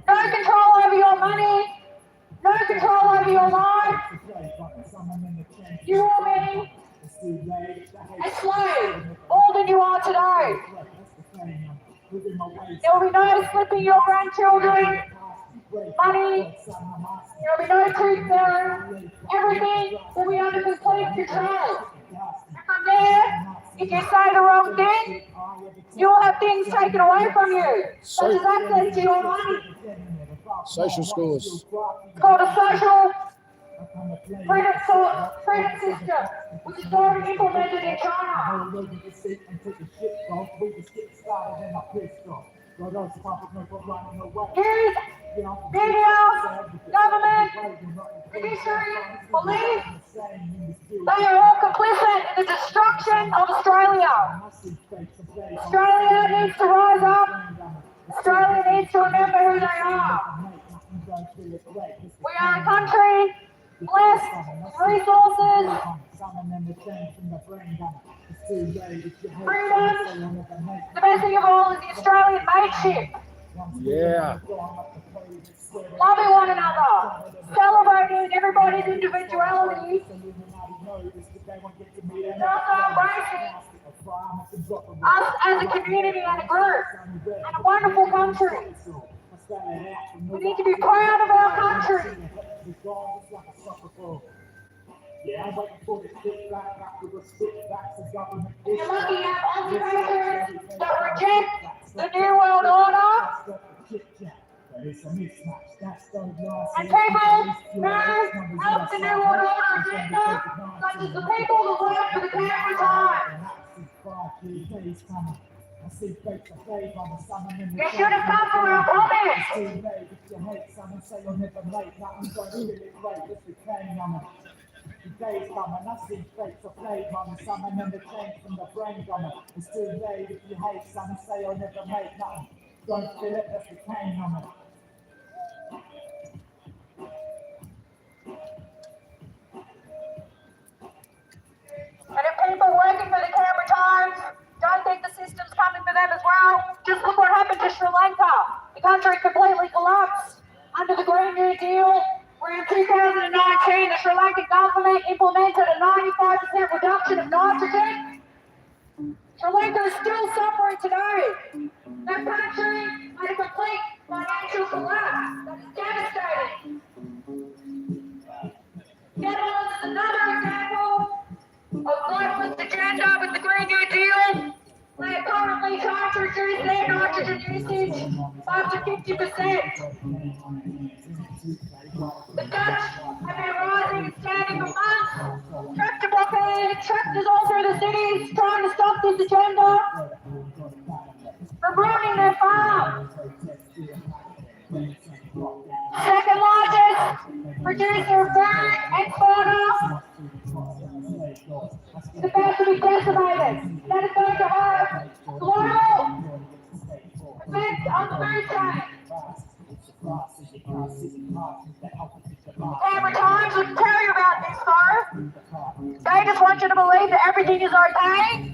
no control over your money, no control over your life. You will be a slave more than you are today. There will be no slipping your grandchildren money. There will be no truth bearing. Everything will be under complete control. And from there, if you say the wrong thing, you will have things taken away from you, such as access to your money. social scores. It's called a social credit system, which is already implemented in China. News, media, government, judiciary, police, they are all complicit in the destruction of Australia. Australia needs to rise up. Australia needs to remember who they are. We are a country blessed with resources, freedom. The best thing of all is the Australian mateship. Yeah. Loving one another, celebrating everybody's individuality, and also embracing us as a community and a group, and a wonderful country. We need to be proud of our country. You're lucky to have Aussie racers that reject And people know of the New World Order agenda, such as the people who work for the Canberra Times. You should have come for our comments. Today's coming, I see fakes of flavor on some and then the change from the brain coming. It's too late if you hate some, say I'll never make nothing. Don't feel it, that's the pain on it. And if people working for the Canberra Times don't think the system's coming for them as well, just look what happened to Sri Lanka. The country completely collapsed under the Green New Deal, where in 2019 the Sri Lankan government implemented a 95% reduction of nitrogen. Sri Lanka is still suffering today. That country had a complete financial collapse that is devastating. Netherlands is another example of globalist agenda with the Green New Deal. They are currently trying to reduce their nitrogen usage by up to 50%. The Dutch have been rising and standing for months. Tractor blockade, tractors all through the cities trying to stop this agenda from ruining their farms. Second largest producer of food, exporter, is about to be decimated. That is going to have global effects on the food chain. Canberra Times wouldn't tell you about this though. They just want you to believe that everything is okay,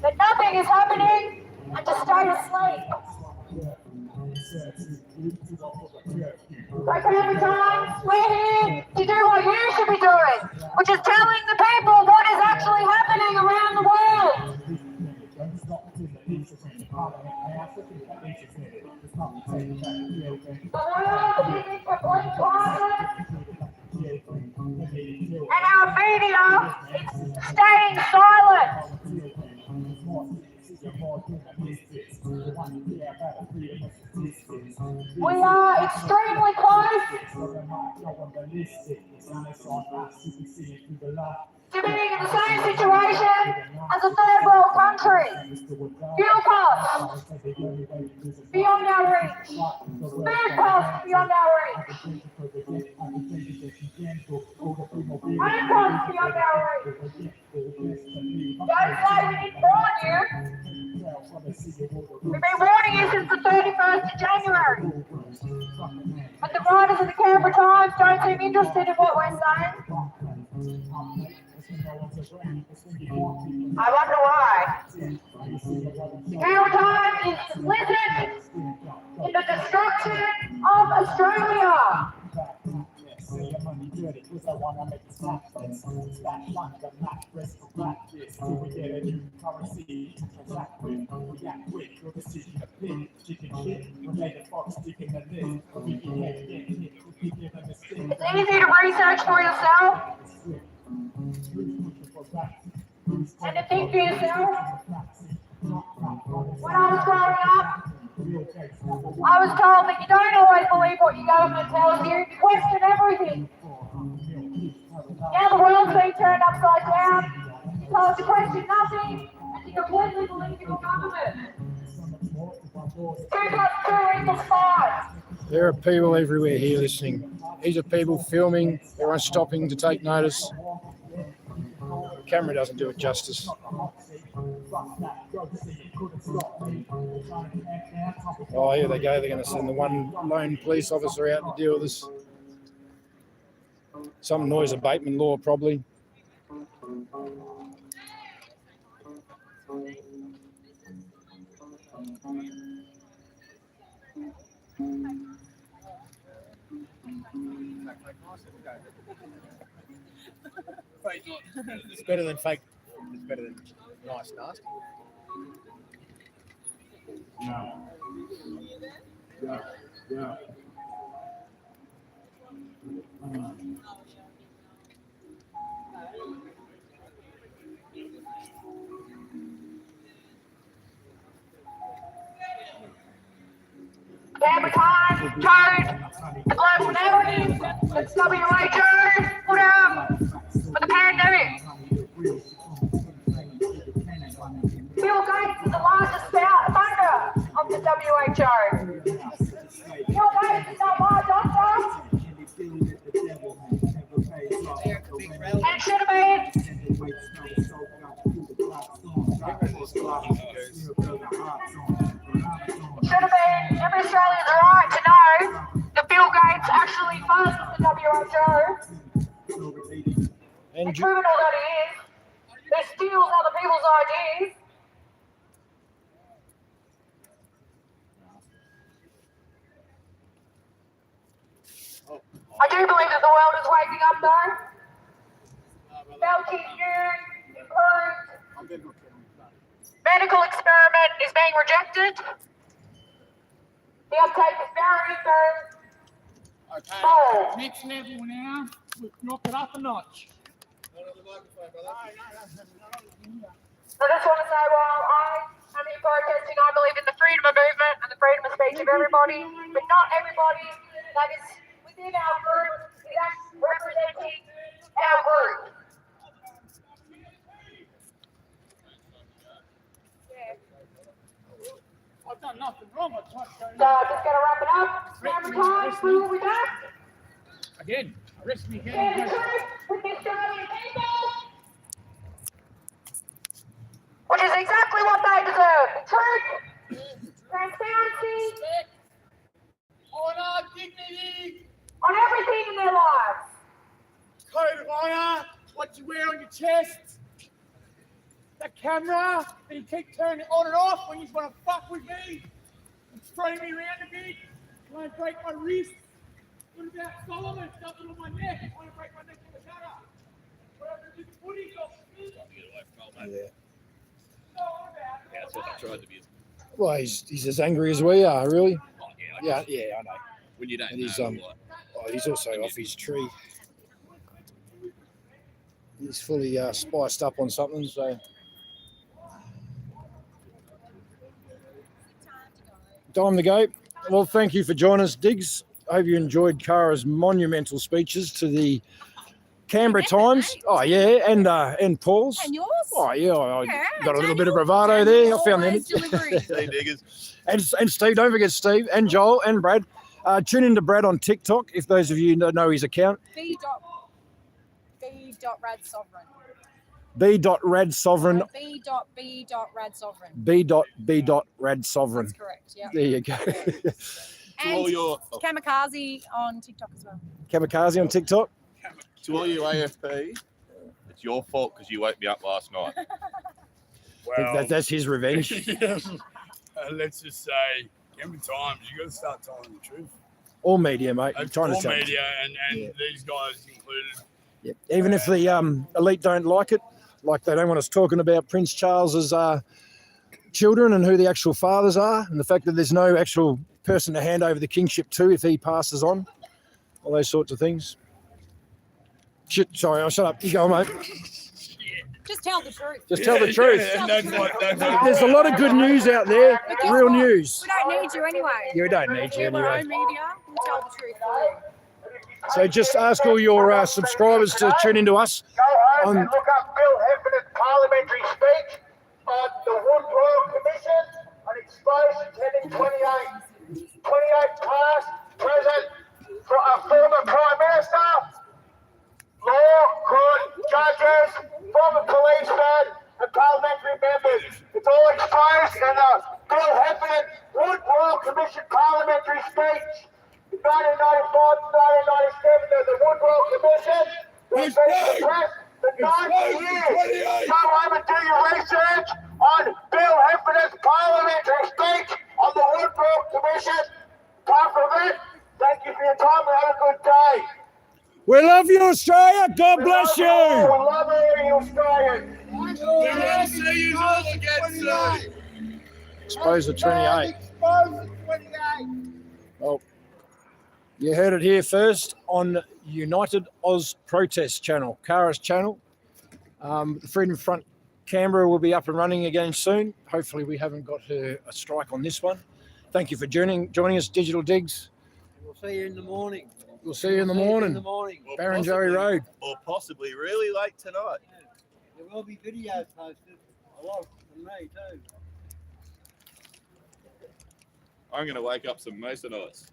that nothing is happening, and to stay asleep. So Canberra Times, we're here to do what you should be doing, which is telling the people what is actually happening around the world. The world is in complete crisis, and our media is staying silent. We are extremely close to being in the same situation as a third world country. Fuel costs beyond our reach. Food costs beyond our reach. Home costs beyond our reach. Don't say we didn't warn you. We've been warning you since the 31st of January. But the writers of the Canberra Times don't seem interested in what we're saying. I wonder why. The Canberra Times is complicit in the destruction of Australia. It's easy to research for yourself and to think for yourself. When I was growing up, I was told that you don't always believe what your government tells you, you question everything. Now the world's being turned upside down, you're told to question nothing and to completely believe your government. 2 + 2 = 5. There are people everywhere here listening. These are people filming, everyone's stopping to take notice. The camera doesn't do it justice. Oh, here they go. They're going to send the one lone police officer out to deal with this. Some noise abatement law, probably. It's better than fake. It's better than nice, nasty. Yeah. Canberra Times Toad, the global narrative, it's WHO, put out for the pandemic. Bill Gates is the largest funder of the WHO. Bill Gates is not my doctor. And it should have been. Should have been every Australian's right to know that Bill Gates actually funds the WHO. And proven all that he is. He steals other people's ideas. I do believe that the world is waking up though. Healthy news, improved. Medical experiment is being rejected. The uptake is very, very small. Next level now, we've knocked it up a notch. I just want to say, while I am here protesting, I believe in the freedom of movement and the freedom of speech of everybody, but not everybody that is within our group is actually representing our group. I've done nothing wrong. So just going to wrap it up. Camera time, who will we back? Again, arrest me again. And the truth with the Australian people, which is exactly what they deserve. The truth, transparency, Honour, dignity, on everything in their lives. code of honour, what you wear on your chest, the camera, and you keep turning it on and off when you just want to fuck with me and throw me around a bit, try and break my wrist. What about Solomon? Something on my neck. I want to break my neck with a shutter. What happened to the footy? Yeah. That's what I tried to be. Well, he's as angry as we are, really. Yeah, I know. When you don't And he's know, like, he's also off his tree. He's fully spiced up on something, so. Time to go. Well, thank you for joining us, Diggs. I hope you enjoyed Kara's monumental speeches to the Canberra Times. Oh yeah, and Paul's. And yours? Oh yeah, I got a little bit of bravado there. I found that. Hey, diggers. And Steve, don't forget Steve and Joel and Brad. Tune into Brad on TikTok if those of you don't know his account. B.radsovereign. B.radsovereign. B.radsovereign. B.radsovereign. That's correct, yeah. There you go. And all your- Kamikaze on TikTok as well. Kamikaze on TikTok. To all you AFP, it's your fault because you woke me up last night. That's his revenge. Let's just say, Canberra Times, you got to start telling the truth. All media, mate. I'm trying to All tell you. media and these guys included. Yep. Even if the elite don't like it, like they don't want us talking about Prince Charles's children and who the actual fathers are, and the fact that there's no actual person to hand over the kingship to if he passes on, all those sorts of things. Shit, sorry, I'll shut up. You go, mate. Just tell the truth. Just tell the truth. There's a lot of good news out there, real news. We don't need you anyway. You don't need you We're our anyway. own media. We'll tell the truth for you. So just ask all your subscribers to tune into us. Go home and look up Bill Hefferna's parliamentary speech on the Wood Royal Commission on exposure heading 28. 28 past, present, for a former Prime Minister, law, court, judges, former policemen, and parliamentary members. It's all exposed in the Bill Heffernan Wood Royal Commission parliamentary speech. In 1994 to 1997, there's the Wood Royal Commission. There's been suppressed for 90 years. Go home and do your research on Bill Heffernan's parliamentary speech on the Wood Royal Commission. Apart from it, thank you for your time and have a good day. We love you, Australia. God bless you. We love you, Australians. We'll see you all again soon. Exposure 28. Well, you heard it here first on United Oz Protest channel, Kara's channel. The Freedom Front Canberra will be up and running again soon. Hopefully we haven't got a strike on this one. Thank you for joining us, Digital Digs. We'll see you in the morning. We'll see you in the morning. Or Barrenjoey Road. Or possibly really late tonight. There will be videos posted. A lot from me too. I'm going to wake up some Masonites.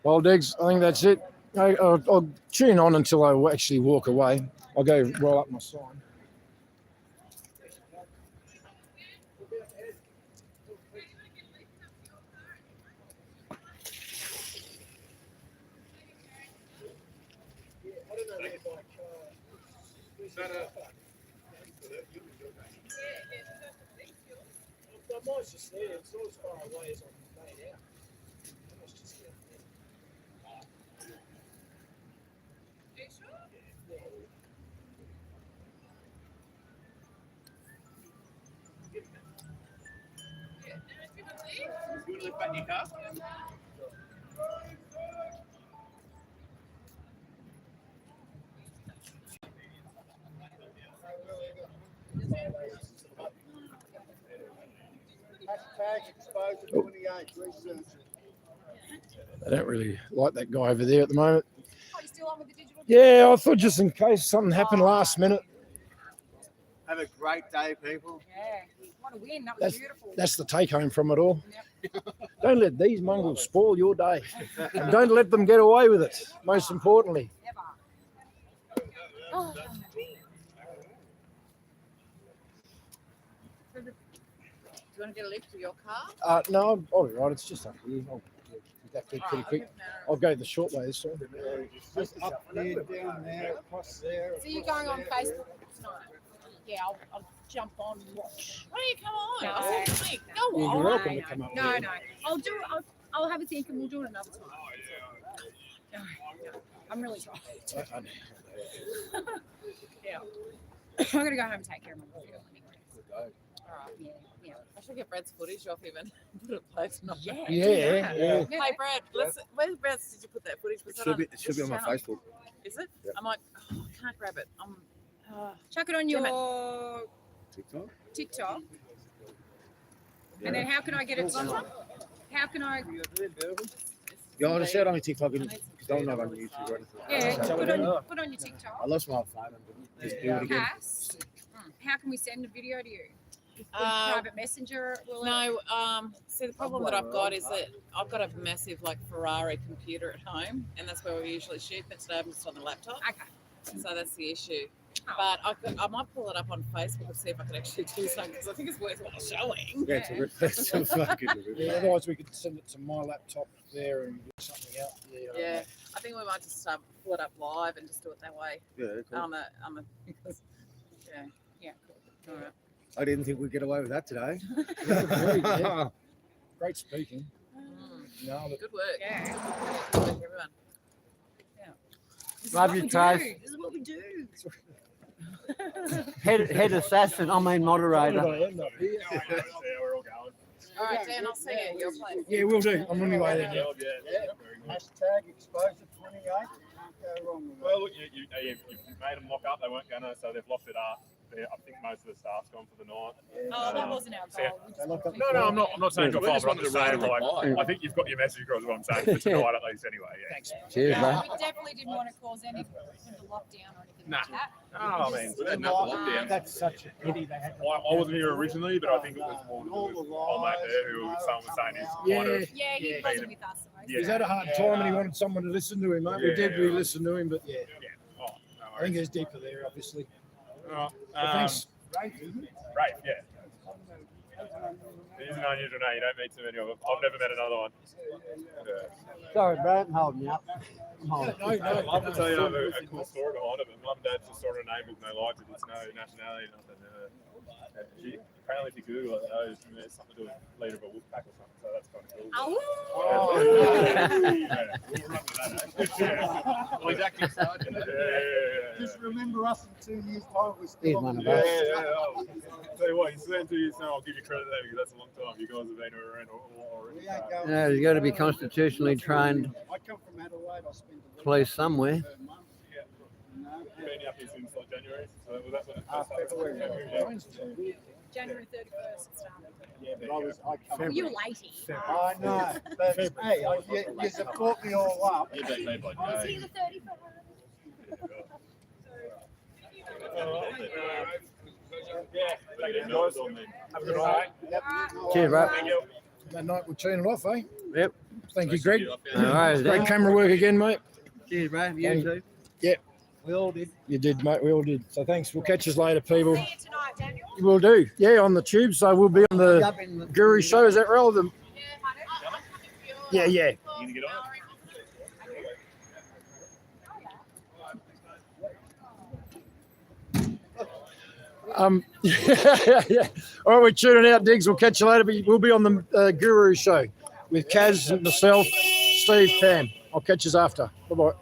Well, Diggs, I think that's it. I'll tune on until I actually walk away. I'll go roll up my sign. Mine's just there. It's not as far away as I've made out. Mine's just there. You want to lift back your car? Hashtag exposure 28. Research. I don't really like that guy over there at the moment. Oh, you still on with the digital? Yeah, I thought just in case something happened last minute. Have a great day, people. Yeah. What a win. That was beautiful. That's the take home from it all. Don't let these mongrels spoil your day. And don't let them get away with it, most importantly. Oh. Do you want to get a lift to your car? No, I'll be right. It's just up here. I'll get that pretty quick. I'll go the short way this time. Just up there, down there, across there. So you're going on Facebook tonight? Yeah, I'll jump on and watch. Why don't you come on? No. I said, "Mate, go Yeah, on." you're welcome to come up. No. I'll do it. I'll have a think and we'll do it another time. No. I'm really tired. Yeah. I'm going to go home and take care of my video anyway. All right, yeah. I should get Brad's footage off him and put it play tonight. Yeah. Hey Brad, where's Brad's? Did you put that footage? Was It should be on my Facebook. Is it? I'm like, oh, I can't grab it. Chuck it on Damn your TikTok. And then how can I get it? How can I? You want to share it on my TikTok because I don't know on YouTube or anything. Yeah, put on your TikTok. I lost my phone and just do it again. Cass, how can we send a video to you? Private messenger? See, the problem that I've got is that I've got a massive Ferrari computer at home, and that's where we usually shoot. But today I'm just on the laptop. Okay. So that's the issue. But I might pull it up on Facebook and see if I can actually do something because I think it's worthwhile showing. Yeah, it's a fucking Yeah, otherwise we could send it to my laptop there and do something out. Yeah, I think we might just pull it up live and just do it that way. Yeah, cool. Yeah, cool. All right. I didn't think we'd get away with that today. Great speaking. No, Good work. Yeah. Good work, everyone. Love you, Trace. This is what we do. Head assassin, moderator. All right, Dan, I'll see you at your place. Yeah, we'll do. I'm on my way there now. Hashtag exposure 28. Can't go wrong with that. Well, look, you made them lock up. They weren't going to, so they've locked it up. I think most of the staff's gone for the night. Oh, that wasn't our goal. We just No, I'm not saying Yeah, your we fault, just but I'm wanted just to saying, write a reply. I think you've got your message across what I'm saying for tonight at least anyway. Yeah. Thanks. Cheers, mate. We definitely didn't want to cause any sort of lockdown or anything Nah. like that. Oh, man. We didn't have the lockdown. That's such a pity they had. I wasn't here originally, but I think it was more to do with old mate there who someone was saying is kind of. Yeah, he wasn't with us. Yeah. He's had a hard time and he wanted someone to listen to him, mate. We did. We Yeah. listened to him, but yeah. Oh, no I think there's deeper there, obviously. But Thanks. Right, yeah. He's an unusual name. You don't meet too many of them. I've never met another one. Yeah. Sorry, Brad, I'm holding you up. I'd love to tell you a cool story behind it, but Mum and Dad just saw a name book and they liked it. It's no nationality, nothing. Apparently, if you Google it, it's something to do with leader of a wolf pack or something, so that's kind of cool. Yeah, we'll run with that, eh? Well, he's acting sergeant. Yeah. Just remember us in 2 years' time. We're He's still one on of the us. Tell you what, he's saying 2 years now, I'll give you credit there because that's a long time. You guys have been around already. We ain't going. Yeah, you've got to be constitutionally trained I come from Adelaide. I spent a week police somewhere. per month. You know, been up here since like January. So was that when it first started? February. January 31st it started. Yeah, but I come. You were latey. I know, but hey, you support me all up. You bet me by Was day. he the 31st? Take it guys. Have a good night. Cheers, bro. Thank you. That night we'll turn it off, eh? Yep. Thank you, Greg. No worries, Great Dan. camera work again, mate. Cheers, bro. You And- too. Yep, We all did. you did, mate. We all did. So thanks. We'll catch us later, people. See you tonight, Daniel. We'll do. Yeah, on the tube. So we'll be on the Up in the- Guru show. Is that relevant? Yeah, yeah. You gonna get on? Yeah. All right, we're tuning out, Diggs. We'll catch you later. But we'll be on the Guru show with Kaz, myself, Steve, Pam. I'll catch you after. Bye bye.